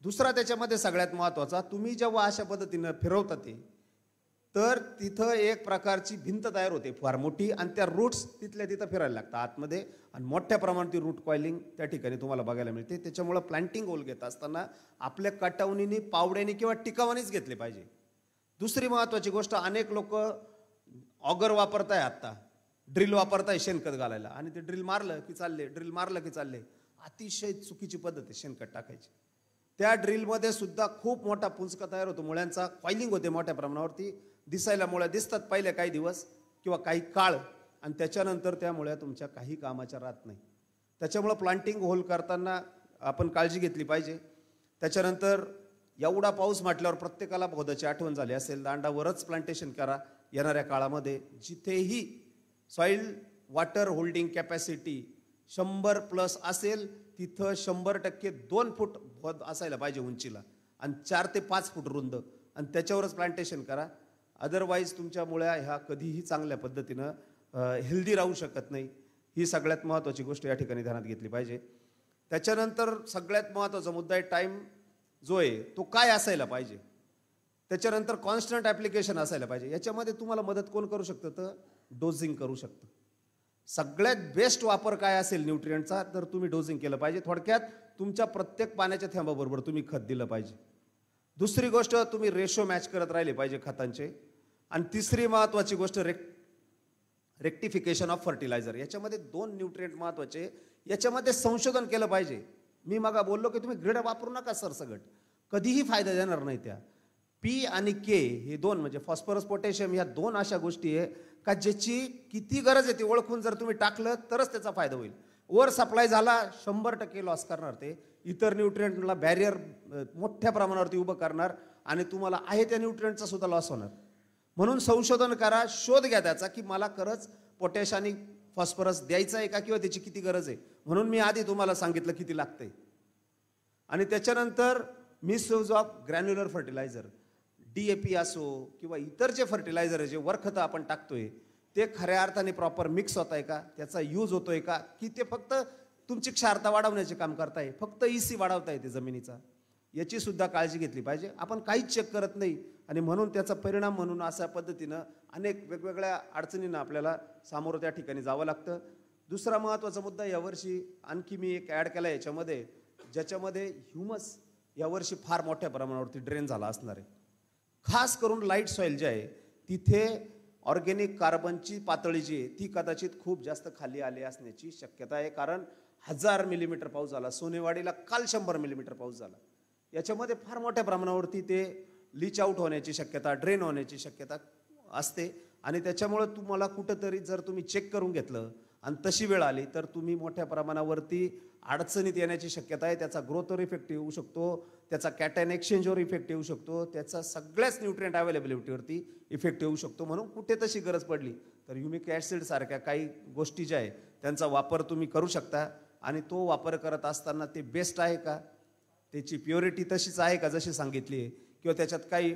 दुसरा त्याच्यामध्ये सगळ्यात महत्त्वाचा, तुम्ही जेव्हा अशा पद्धतीनं फिरवता ते तर तिथं एक प्रकारची भिंत तयार होते फार मोठी आणि त्या रूट्स तिथल्या तिथं फिरायला लागतात आतमध्ये आणि मोठ्या प्रमाणात ती रूट कॉइलिंग त्या ठिकाणी तुम्हाला बघायला मिळते. त्याच्यामुळं प्लांटिंग होल घेत असताना आपल्या कटावणीने, पावड्याने किंवा टिकावानीच घेतले पाहिजे. दुसरी महत्त्वाची गोष्ट, अनेक लोक ऑगर वापरताय, आता ड्रिल वापरताय शेणखत घालायला आणि ते ड्रिल मारलं की चालले, ड्रिल मारलं की चालले. अतिशय चुकीची पद्धत आहे शेणखत टाकायची. त्या ड्रिलमध्ये सुद्धा खूप मोठा पुंजका तयार होतो, मुळ्यांचा कॉइलिंग होते मोठ्या प्रमाणावरती. दिसायला मुळ्या दिसतात पहिले काही दिवस किंवा काही काळ आणि त्याच्यानंतर त्या मुळ्या तुमच्या काही कामाच्या राहत नाही. त्याच्यामुळं प्लांटिंग होल करताना आपण काळजी घेतली पाहिजे. त्याच्यानंतर एवढा पाऊस म्हटल्यावर प्रत्येकाला बोधाची आठवण झाली असेल, दांडावरच प्लांटेशन करा येणाऱ्या काळामध्ये. जिथेही सॉईल वॉटर होल्डिंग कॅपॅसिटी 100+ असेल तिथं 100% 2 फूट बोध असायला पाहिजे उंचीला आणि 4 ते 5 फूट रुंद आणि त्याच्यावरच प्लांटेशन करा. अदरवाईज तुमच्या मुळ्या ह्या कधीही चांगल्या पद्धतीनं हेल्दी राहू शकत नाही. ही सगळ्यात महत्त्वाची गोष्ट या ठिकाणी ध्यानात घेतली पाहिजे. त्याच्यानंतर सगळ्यात महत्त्वाचा मुद्दा आहे टाईम जो आहे तो काय असायला पाहिजे. त्याच्यानंतर कॉन्स्टंट ॲप्लिकेशन असायला पाहिजे. याच्यामध्ये तुम्हाला मदत कोण करू शकतं, तर डोजिंग करू शकतं. सगळ्यात बेस्ट वापर काय असेल न्यूट्रिएंटचा, तर तुम्ही डोजिंग केलं पाहिजे. थोडक्यात तुमच्या प्रत्येक पाण्याच्या थेंबाबरोबर तुम्ही खत दिलं पाहिजे. दुसरी गोष्ट, तुम्ही रेशो मॅच करत राहिले पाहिजे खतांचे. आणि तिसरी महत्त्वाची गोष्ट रेक्टिफिकेशन ऑफ फर्टिलायझर. याच्यामध्ये 2 न्यूट्रिएंट महत्त्वाचे, याच्यामध्ये संशोधन केलं पाहिजे. मी मग बोललो की तुम्ही ग्रेड वापरू नका सरसगट, कधीही फायदा देणार नाही. त्या पी आणि के हे 2 म्हणजे फॉस्फरस पोटॅशियम या 2 अशा गोष्टी आहे का ज्याची किती गरज आहे ती ओळखून जर तुम्ही टाकलं तरच त्याचा फायदा होईल. ओव्हर सप्लाय झाला 100% लॉस करणार ते. इतर न्यूट्रिएंटला बॅरियर मोठ्या प्रमाणावरती उभं करणार आणि तुम्हाला आहे त्या न्यूट्रिएंटचा सुद्धा लॉस होणार. म्हणून संशोधन करा, शोध घ्या त्याचा की मला खरंच पोटॅश आणि फॉस्फरस द्यायचा आहे का किंवा त्याची किती गरज आहे. म्हणून मी आधी तुम्हाला सांगितलं किती लागतंय. आणि त्याच्यानंतर misuse of granular fertiliser, DAP असो किंवा इतर जे फर्टिलायझर आहे, जे वरखतं आपण टाकतोय ते खऱ्या अर्थाने प्रॉपर मिक्स होत आहे का, त्याचा यूज होतोय का, की ते फक्त तुमची क्षारता वाढवण्याचे काम करताय, फक्त EC वाढवता येते जमिनीचा. याची सुद्धा काळजी घेतली पाहिजे. आपण काहीच चेक करत नाही आणि म्हणून त्याचा परिणाम म्हणून अशा पद्धतीनं अनेक वेगवेगळ्या अडचणींना आपल्याला सामोरं त्या ठिकाणी जावं लागतं. दुसरा महत्त्वाचा मुद्दा यावर्षी आणखी मी एक ॲड केला याच्यामध्ये, ज्याच्यामध्ये ह्युमस यावर्षी फार मोठ्या प्रमाणावरती ड्रेन झाला असणार आहे. खास करून लाईट सॉईल जे आहे तिथे ऑर्गेनिक कार्बनची पातळी जी आहे ती कदाचित खूप जास्त खाली आली असण्याची शक्यता आहे. कारण 1000 मिलीमीटर पाऊस झाला, सोनेवाडीला काल 100 मिलीमीटर पाऊस झाला. याच्यामध्ये फार मोठ्या प्रमाणावरती ते लीच आउट होण्याची शक्यता, ड्रेन होण्याची शक्यता असते. आणि त्याच्यामुळं तुम्हाला कुठंतरी जर तुम्ही चेक करून घेतलं आणि तशी वेळ आली तर तुम्ही मोठ्या प्रमाणावरती अडचणीत येण्याची शक्यता आहे. त्याचा ग्रोथवर इफेक्ट येऊ शकतो, त्याचा कॅटायन एक्सचेंजवर इफेक्ट येऊ शकतो, त्याचा सगळ्याच न्यूट्रिएंट अवेलेबिलिटीवरती इफेक्ट येऊ शकतो. म्हणून कुठे तशी गरज पडली तर ह्युमिक ॲसिड सारख्या काही गोष्टी ज्या आहे त्यांचा वापर तुम्ही करू शकता. आणि तो वापर करत असताना ते बेस्ट आहे का, त्याची प्युरिटी तशीच आहे का जशी सांगितली आहे, किंवा त्याच्यात काही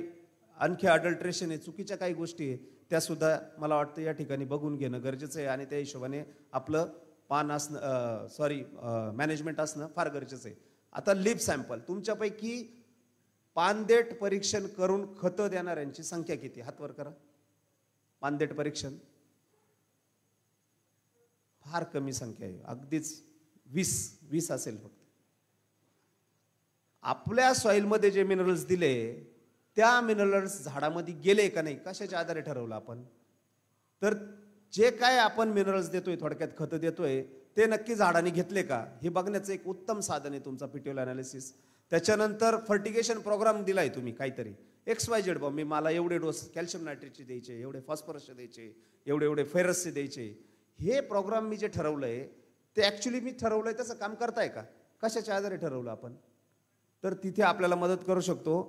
आणखी अडल्ट्रेशन आहे, चुकीच्या काही गोष्टी आहे, त्यासुद्धा मला वाटतं या ठिकाणी बघून घेणं गरजेचं आहे आणि त्या हिशोबाने आपलं पान असणं मॅनेजमेंट असणं फार गरजेचं आहे. आता लिप सॅम्पल, तुमच्यापैकी पानदेट परीक्षण करून खतं देणाऱ्यांची संख्या किती? हात वर करा. पानदेट परीक्षण फार कमी संख्या आहे, अगदीच 20 असेल फक्त. आपल्या सॉइलमध्ये जे मिनरल्स दिले त्या मिनरल्स झाडामध्ये गेले का नाही, कशाच्या आधारे ठरवलं आपण? तर जे काय आपण मिनरल्स देतोय, थोडक्यात खतं देतोय, ते नक्की झाडाने घेतले का हे बघण्याचं एक उत्तम साधन आहे तुमचा पिट्यूल अनालिसिस. त्याच्यानंतर फर्टिगेशन प्रोग्राम दिलाय तुम्ही काहीतरी XYZ, मी मला एवढे डोस कॅल्शियम नायट्रेटचे द्यायचे, एवढे फॉस्फरसचे द्यायचे, एवढे फेरसचे द्यायचे. हे प्रोग्राम मी जे ठरवलंय ते ऍक्च्युली मी ठरवलंय तसं काम करताय का, कशाच्या आधारे ठरवलं आपण? तर तिथे आपल्याला मदत करू शकतो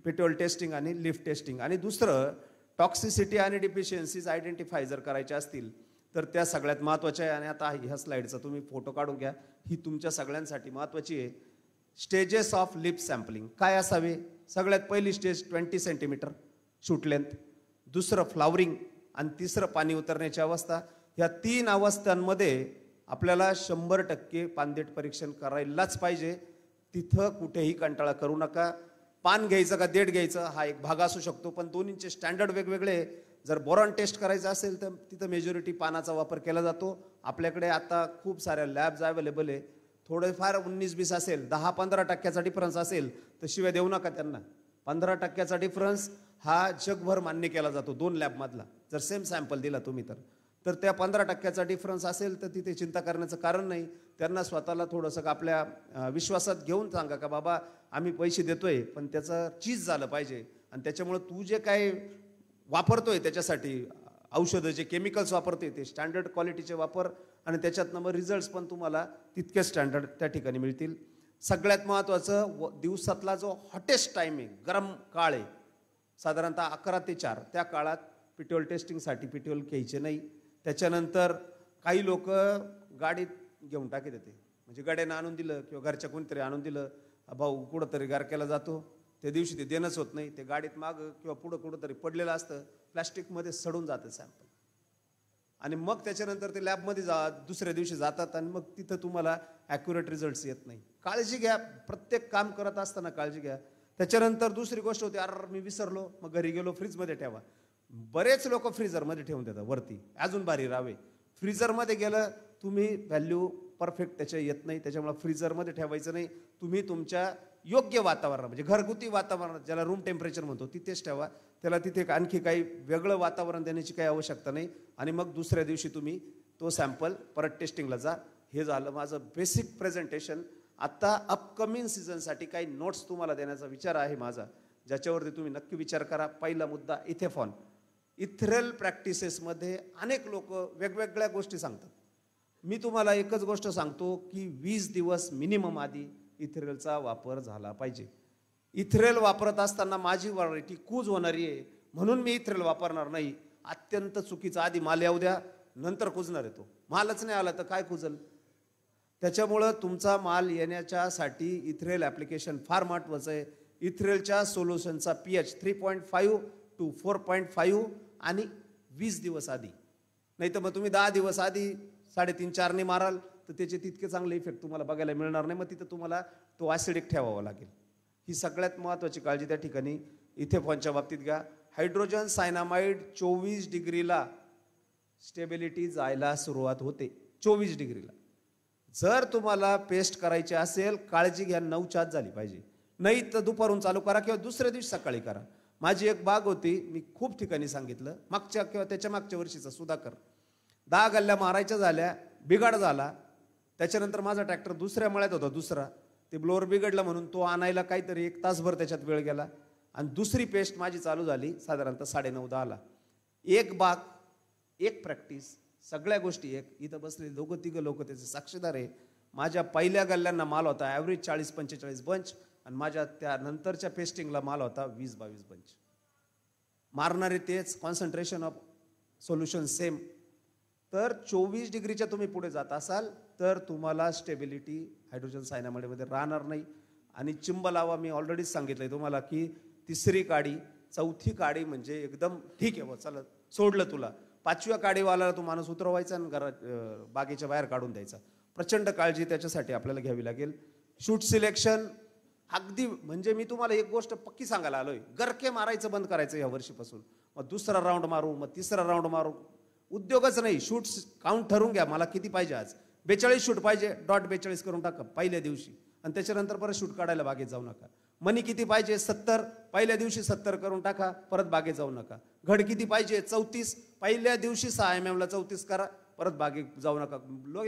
पिट्यूल टेस्टिंग आणि लिफ टेस्टिंग. आणि दुसरं, टॉक्सिसिटी आणि डिफिशियन्सीज आयडेंटिफाय जर करायच्या असतील तर त्या सगळ्यात महत्त्वाच्या आहे. आणि आता ह्या स्लाइडचा तुम्ही फोटो काढून घ्या, ही तुमच्या सगळ्यांसाठी महत्त्वाची आहे. स्टेजेस ऑफ लिप सॅम्पलिंग काय असावे? सगळ्यात पहिली स्टेज 20 सेंटीमीटर शूट लेंथ, दुसरं फ्लावरिंग आणि तिसरं पाणी उतरण्याची अवस्था. ह्या 3 अवस्थांमध्ये आपल्याला 100% पानदेट परीक्षण करायलाच पाहिजे. तिथं कुठेही कंटाळा करू नका. पान घ्यायचं का देठ घ्यायचं हा एक भाग असू शकतो, पण दोन्हींचे स्टँडर्ड वेगवेगळे. जर बोरॉन टेस्ट करायचं असेल तर तिथं मेजॉरिटी पानाचा वापर केला जातो. आपल्याकडे आता खूप साऱ्या लॅब्स अवेलेबल आहे. थोडेफार 19-20 असेल, 10-15% डिफरन्स असेल तर शिवाय देऊ नका त्यांना. 15% डिफरन्स हा जगभर मान्य केला जातो 2 लॅबमधला. जर सेम सॅम्पल दिला तुम्ही तर त्या 15% डिफरन्स असेल तर तिथे चिंता करण्याचं कारण नाही. त्यांना स्वतःला थोडंसं आपल्या विश्वासात घेऊन सांगा का बाबा आम्ही पैसे देतोय पण त्याचं चीज झालं पाहिजे, आणि त्याच्यामुळे तू जे काय वापरतोय त्याच्यासाठी औषधं जे केमिकल्स वापरते ते स्टँडर्ड क्वालिटीचे वापर, आणि त्याच्यातनं मग रिझल्ट्स पण तुम्हाला तितके स्टँडर्ड त्या ठिकाणी मिळतील. सगळ्यात महत्त्वाचं, दिवसातला जो हॉटेस्ट टाईम आहे, गरम काळ आहे, साधारणतः 11 ते 4, त्या काळात पिट्यूल टेस्टिंगसाठी पिट्यूल घ्यायचे नाही. त्याच्यानंतर काही लोक गाडीत घेऊन टाकी देते, म्हणजे गाड्यानं आणून दिलं किंवा घरच्या कोणीतरी आणून दिलं, भाऊ कुठंतरी गारक्याला जातो, त्या दिवशी ते देणंच होत नाही, ते गाडीत मागं किंवा पुढं कुठंतरी पडलेलं असतं, प्लॅस्टिकमध्ये सडून जातं सॅम्पल. आणि मग त्याच्यानंतर ते लॅबमध्ये दुसऱ्या दिवशी जातात आणि मग तिथं तुम्हाला ॲक्युरेट रिझल्ट्स येत नाही. काळजी घ्या, प्रत्येक काम करत असताना काळजी घ्या. त्याच्यानंतर दुसरी गोष्ट होती, अरे मी विसरलो, मग घरी गेलो, फ्रीजमध्ये ठेवा. बरेच लोक फ्रीजरमध्ये ठेवून देतात वरती, अजून भारी राहावे. फ्रीजरमध्ये गेलं तुम्ही व्हॅल्यू परफेक्ट त्याच्या येत नाही, त्याच्यामुळे फ्रीजरमध्ये ठेवायचं नाही. तुम्ही तुमच्या योग्य वातावरणात, म्हणजे घरगुती वातावरणात, ज्याला रूम टेम्परेचर म्हणतो, तिथेच ठेवा. त्याला तिथे आणखी काही वेगळं वातावरण देण्याची काही आवश्यकता नाही. आणि मग दुसऱ्या दिवशी तुम्ही तो सॅम्पल परत टेस्टिंगला जा. हे झालं माझं बेसिक प्रेझेंटेशन. आता अपकमिंग सीझनसाठी काही नोट्स तुम्हाला देण्याचा विचार आहे माझा, ज्याच्यावरती तुम्ही नक्की विचार करा. पहिला मुद्दा, इथेफॉन. इथरेल प्रॅक्टिसेसमध्ये अनेक लोक वेगवेगळ्या गोष्टी सांगतात. मी तुम्हाला एकच गोष्ट सांगतो की 20 दिवस मिनिमम आधी इथरेलचा वापर झाला पाहिजे. इथरेल वापरत असताना माझी व्हरायटी कूज होणारी आहे म्हणून मी इथरेल वापरणार नाही. अत्यंत चुकीचं. आधी माल येऊ द्या, नंतर कुजणार आहे. तो मालच नाही आला तर काय कुजल? त्याच्यामुळं तुमचा माल येण्याच्यासाठी इथरेल ॲप्लिकेशन फार महत्त्वाचं आहे. इथरेलच्या सोल्युशनचा pH 3.5 to 4.5 आणि 20 दिवस आधी. नाही तर मग तुम्ही 10 दिवस आधी 3.5-4 माराल तर त्याचे तितके चांगले इफेक्ट तुम्हाला बघायला मिळणार नाही. मग तिथं तुम्हाला तो ॲसिडिक ठेवावा लागेल. ही सगळ्यात महत्त्वाची काळजी त्या ठिकाणी इथेफॉनच्या बाबतीत घ्या. हायड्रोजन सायनामाइड 24 डिग्रीला स्टेबिलिटी जायला सुरुवात होते. 24 डिग्रीला. जर तुम्हाला पेस्ट करायची असेल, काळजी घ्या, 9च्या आत झाली पाहिजे. नाही तर दुपारून चालू करा किंवा दुसऱ्या दिवशी सकाळी करा. माझी एक बाग होती, मी खूप ठिकाणी सांगितलं, मागच्या किंवा त्याच्या मागच्या वर्षीचा सुधाकर, 10 गल्ल्या मारायच्या झाल्या, बिघाड झाला. त्याच्यानंतर माझा ट्रॅक्टर दुसऱ्या मळ्यात होता, दुसरा, ते ब्लोअर बिघडला म्हणून तो आणायला काहीतरी 1 तासभर त्याच्यात वेळ गेला. आणि दुसरी पेस्ट माझी चालू झाली साधारणतः 9:30-10ला. एक बाग, एक प्रॅक्टिस, सगळ्या गोष्टी एक. इथं बसले 2-3 लोक त्याचे साक्षीदार आहे. माझ्या पहिल्या गल्ल्यांना माल होता ॲव्हरेज 40-45 बंच, आणि माझ्या त्या नंतरच्या पेस्टिंगला माल होता 20-22 बंच. मारणारे तेच, कॉन्सन्ट्रेशन ऑफ सोल्युशन सेम. तर 24 डिग्रीच्या तुम्ही पुढे जात असाल तर तुम्हाला स्टेबिलिटी हायड्रोजन सायनामाइडमध्ये राहणार नाही. आणि चिंब लावा, मी ऑलरेडीच सांगितलंय तुम्हाला की तिसरी काडी चौथी काडी म्हणजे एकदम ठीक आहे, चला सोडलं तुला. 5व्या काडीवाला तो माणूस उतरवायचा आणि घरात बागेच्या बाहेर काढून द्यायचा. प्रचंड काळजी त्याच्यासाठी आपल्याला घ्यावी लागेल. शूट सिलेक्शन अगदी म्हणजे मी तुम्हाला एक गोष्ट पक्की सांगायला आलोय, गरके मारायचं बंद करायचं या वर्षीपासून. मग दुसरा राऊंड मारू, मग तिसरा राऊंड मारू, उद्योगच नाही. शूट्स काउंट ठरवून घ्या, मला किती पाहिजे. आज 42 शूट पाहिजे, डॉट 42 करून टाका पहिल्या दिवशी, आणि त्याच्यानंतर परत शूट काढायला बागेत जाऊ नका. मनी किती पाहिजे 70, पहिल्या दिवशी 70 करून टाका, परत बागेत जाऊ नका. घड किती पाहिजे 34, पहिल्या दिवशी 6 mm ला 34 करा, परत बागेत जाऊ नका.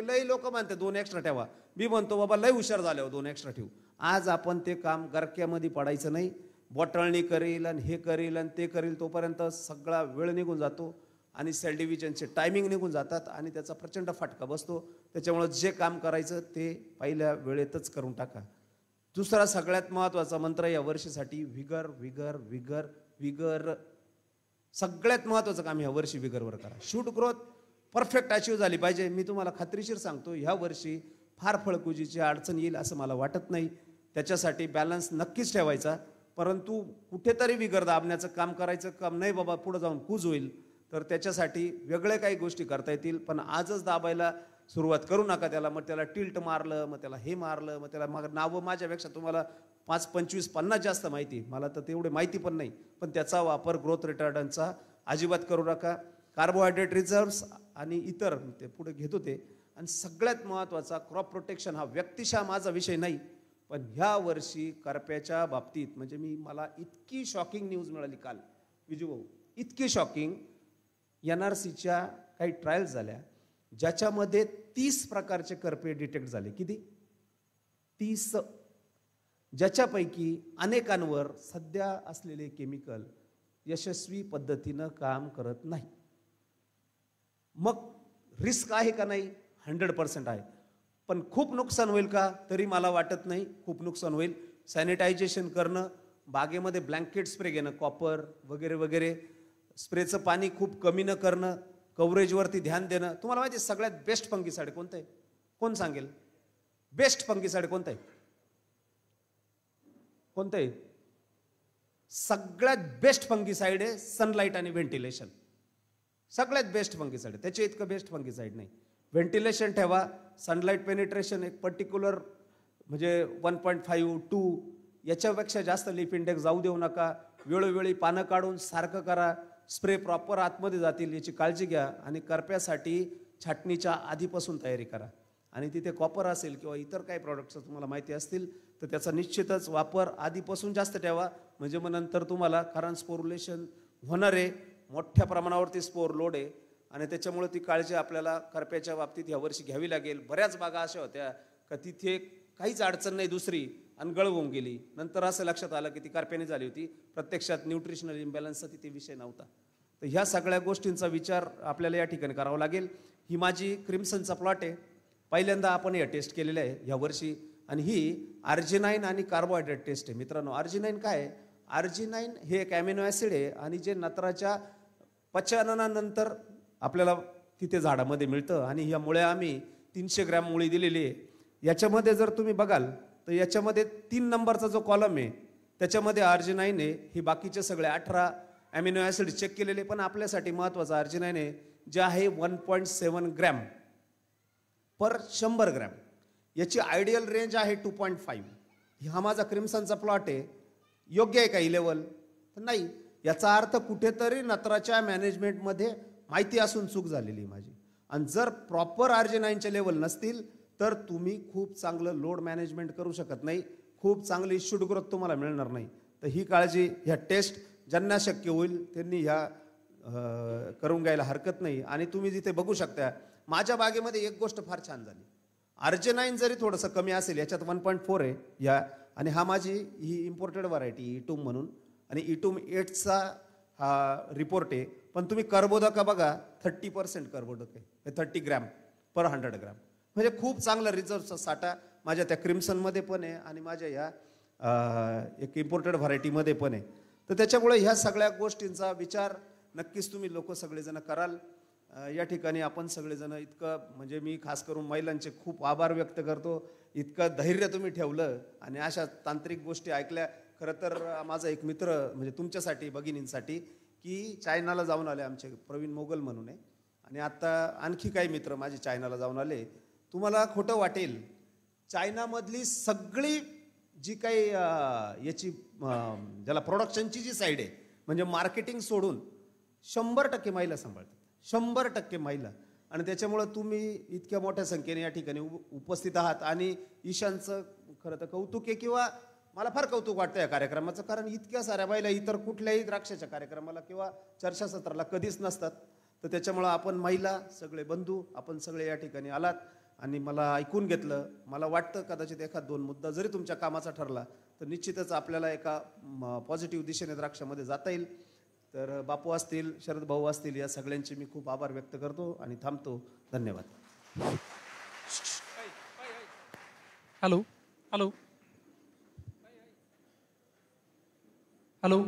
लय लोक म्हणते 2 एक्स्ट्रा ठेवा, मी म्हणतो बाबा लय हुशार झाल्यावर 2 एक्स्ट्रा ठेवू. आज आपण ते काम गरक्यामध्ये पडायचं नाही. बॉटलनी करेल आणि हे करेल आणि ते करेल, तोपर्यंत सगळा वेळ निघून जातो आणि सेल डिव्हिजनचे टायमिंग निघून जातात आणि त्याचा प्रचंड फटका बसतो. त्याच्यामुळे जे काम करायचं ते पहिल्या वेळेतच करून टाका. दुसरा सगळ्यात महत्त्वाचा मंत्र या वर्षीसाठी विगर विगर विगर विगर. सगळ्यात महत्त्वाचं काम ह्या वर्षी विगरवर करा. शूट ग्रोथ परफेक्ट अचीव झाली पाहिजे. मी तुम्हाला खात्रीशीर सांगतो, ह्या वर्षी फार फळकुजीची अडचण येईल असं मला वाटत नाही. त्याच्यासाठी बॅलन्स नक्कीच ठेवायचा, परंतु कुठेतरी विगर दाबण्याचं काम करायचं काम नाही. बाबा पुढे जाऊन कूज होईल, तर त्याच्यासाठी वेगळे काही गोष्टी करता येतील. पण आजच दाबायला सुरुवात करू नका त्याला. मग त्याला टिल्ट मारलं, मग त्याला हे मारलं, मग त्याला मग नावं माझ्यापेक्षा तुम्हाला 5, 25, 50 जास्त माहिती, मला तर तेवढे माहिती पण नाही. पण त्याचा वापर ग्रोथ रिटार्डंटचा अजिबात करू नका. कार्बोहायड्रेट रिझर्व्स आणि इतर ते पुढे घेत होते. आणि सगळ्यात महत्त्वाचा क्रॉप प्रोटेक्शन. हा व्यक्तिशः माझा विषय नाही, पण ह्या वर्षी करप्याच्या बाबतीत म्हणजे मला इतकी शॉकिंग न्यूज मिळाली काल विजू भाऊ, इतकी शॉकिंग. NRCच्या काही ट्रायल्स झाल्या ज्याच्यामध्ये 30 प्रकारचे करपे डिटेक्ट झाले. किती? 30. ज्याच्यापैकी अनेकांवर सध्या असलेले केमिकल यशस्वी पद्धतीनं काम करत नाही. मग रिस्क आहे का नाही? 100% आहे. पण खूप नुकसान होईल का? तरी मला वाटत नाही खूप नुकसान होईल. सॅनिटायझेशन करणं, बागेमध्ये ब्लँकेट स्प्रे घेणं, कॉपर वगैरे वगैरे, स्प्रेचं पाणी खूप कमी न करणं, कव्हरेजवरती ध्यान देणं. तुम्हाला माहिती आहे सगळ्यात बेस्ट फंगीसाइड कोणतं आहे? कोण सांगेल? बेस्ट फंगीसाइड कोणतं आहे? कोणतं आहे? सगळ्यात बेस्ट फंगीसाइड आहे सनलाईट आणि व्हेंटिलेशन. सगळ्यात बेस्ट फंगीसाइड. त्याच्या इतकं बेस्ट फंगीसाइड नाही. व्हेंटिलेशन ठेवा, सनलाईट पेनिट्रेशन एक पर्टिक्युलर म्हणजे 1.5, 2 याच्यापेक्षा जास्त लीफ इंडेक्स जाऊ देऊ नका. वेळोवेळी पानं काढून सारखं करा. स्प्रे प्रॉपर आतमध्ये जातील याची काळजी घ्या. आणि करप्यासाठी छाटणीच्या आधीपासून तयारी करा. आणि तिथे कॉपर असेल किंवा इतर काही प्रॉडक्ट्स तुम्हाला माहिती असतील तर त्याचा निश्चितच वापर आधीपासून जास्त ठेवा. म्हणजे मग नंतर तुम्हाला, कारण स्पोरुलेशन होणार आहे, मोठ्या प्रमाणावरती स्पोर लोड आहे आणि त्याच्यामुळे ती काळजी आपल्याला करप्याच्या बाबतीत यावर्षी घ्यावी लागेल. बऱ्याच बागा अशा होत्या का तिथे काहीच अडचण नाही दुसरी आणि गळवून गेली. नंतर असं लक्षात आलं की ती करप्याने झाली होती. प्रत्यक्षात न्यूट्रिशनल इम्बॅलन्सचा तिथे विषय नव्हता. तर ह्या सगळ्या गोष्टींचा विचार आपल्याला या ठिकाणी करावा लागेल. ही माझी क्रिम्सनचा प्लॉट आहे. पहिल्यांदा आपण हे टेस्ट केलेलं आहे यावर्षी. आणि ही आर्जिनाइन आणि कार्बोहायड्रेट टेस्ट आहे. मित्रांनो, आर्जिनाइन काय आहे? आर्जिनाइन हे एक अॅमिनो ॲसिड आहे आणि जे नत्राच्या पचनानंतर आपल्याला तिथे झाडामध्ये मिळतं. आणि या मुळे आम्ही 300 ग्रॅम मुळी दिलेली आहे. याच्यामध्ये जर तुम्ही बघाल तर याच्यामध्ये 3 नंबरचा जो कॉलम आहे त्याच्यामध्ये आर्जिनाइन आहे. ही बाकीचे सगळे 18 अॅमिनो ॲसिड चेक केलेले, पण आपल्यासाठी महत्त्वाचं आर्जिनाइन आहे जे आहे 1.7 ग्रॅम पर 100 ग्रॅम. याची आयडियल रेंज आहे 2.5. हा माझा क्रिम्सनचा प्लॉट आहे. योग्य आहे का ही लेवल? तर नाही. याचा अर्थ कुठेतरी नत्राच्या मॅनेजमेंटमध्ये माहिती असून चूक झालेली माझी. आणि जर प्रॉपर आर्जिनाइनचे लेवल नसतील तर तुम्ही खूप चांगलं लोड मॅनेजमेंट करू शकत नाही. खूप चांगली शूट ग्रोथ तुम्हाला मिळणार नाही. तर ही काळजी, ह्या टेस्ट ज्यांना शक्य होईल त्यांनी ह्या करून घ्यायला हरकत नाही. आणि तुम्ही जिथे बघू शकता माझ्या बागेमध्ये एक गोष्ट फार छान झाली. आर्जिनाइन जरी थोडंसं कमी असेल, याच्यात 1.4 आहे या. आणि हा माझी ही इम्पोर्टेड व्हरायटी इटूम म्हणून, आणि इटूम 8चा हा रिपोर्ट आहे. पण तुम्ही कर्बोदका बघा, 30% कर्बोदक आहे, 30 ग्रॅम पर 100 ग्रॅम. म्हणजे खूप चांगला रिझर्वचा साठा माझ्या त्या क्रिम्सनमध्ये पण आहे आणि माझ्या ह्या एक इम्पोर्टेड व्हरायटीमध्ये पण आहे. तर त्याच्यामुळे ह्या सगळ्या गोष्टींचा विचार नक्कीच तुम्ही लोक सगळेजण कराल. या ठिकाणी आपण सगळेजण इतकं, म्हणजे मी खास करून महिलांचे खूप आभार व्यक्त करतो. इतकं धैर्य तुम्ही ठेवलं आणि अशा तांत्रिक गोष्टी ऐकल्या खरं तर माझा एक मित्र म्हणजे तुमच्यासाठी भगिनींसाठी की चायनाला जाऊन आले आमचे प्रवीण मोगल म्हणून आहे आणि आता आणखी काही मित्र माझे चायनाला जाऊन आले. तुम्हाला खोटं वाटेल, चायनामधली सगळी जी काही याची ज्याला प्रोडक्शनची जी साईड आहे म्हणजे मार्केटिंग सोडून 100% महिला सांभाळतात, 100% महिला. आणि त्याच्यामुळं तुम्ही इतक्या मोठ्या संख्येने या ठिकाणी उपस्थित आहात आणि ईशानचं खरं तर कौतुक आहे किंवा मला फार कौतुक वाटतं या कार्यक्रमाचं, कारण इतक्या साऱ्या महिला इतर कुठल्याही द्राक्षाच्या कार्यक्रमाला किंवा चर्चासत्राला कधीच नसतात. तर त्याच्यामुळं आपण महिला सगळे बंधू आपण सगळे या ठिकाणी आलात आणि मला ऐकून घेतलं. मला वाटतं कदाचित एखाद दोन मुद्दा जरी तुमच्या कामाचा ठरला तर निश्चितच आपल्याला एका पॉझिटिव्ह दिशेने द्राक्षामध्ये जाता येईल. तर बापू असतील, शरद भाऊ असतील, या सगळ्यांचे मी खूप आभार व्यक्त करतो आणि थांबतो. धन्यवाद.
Hello hello hello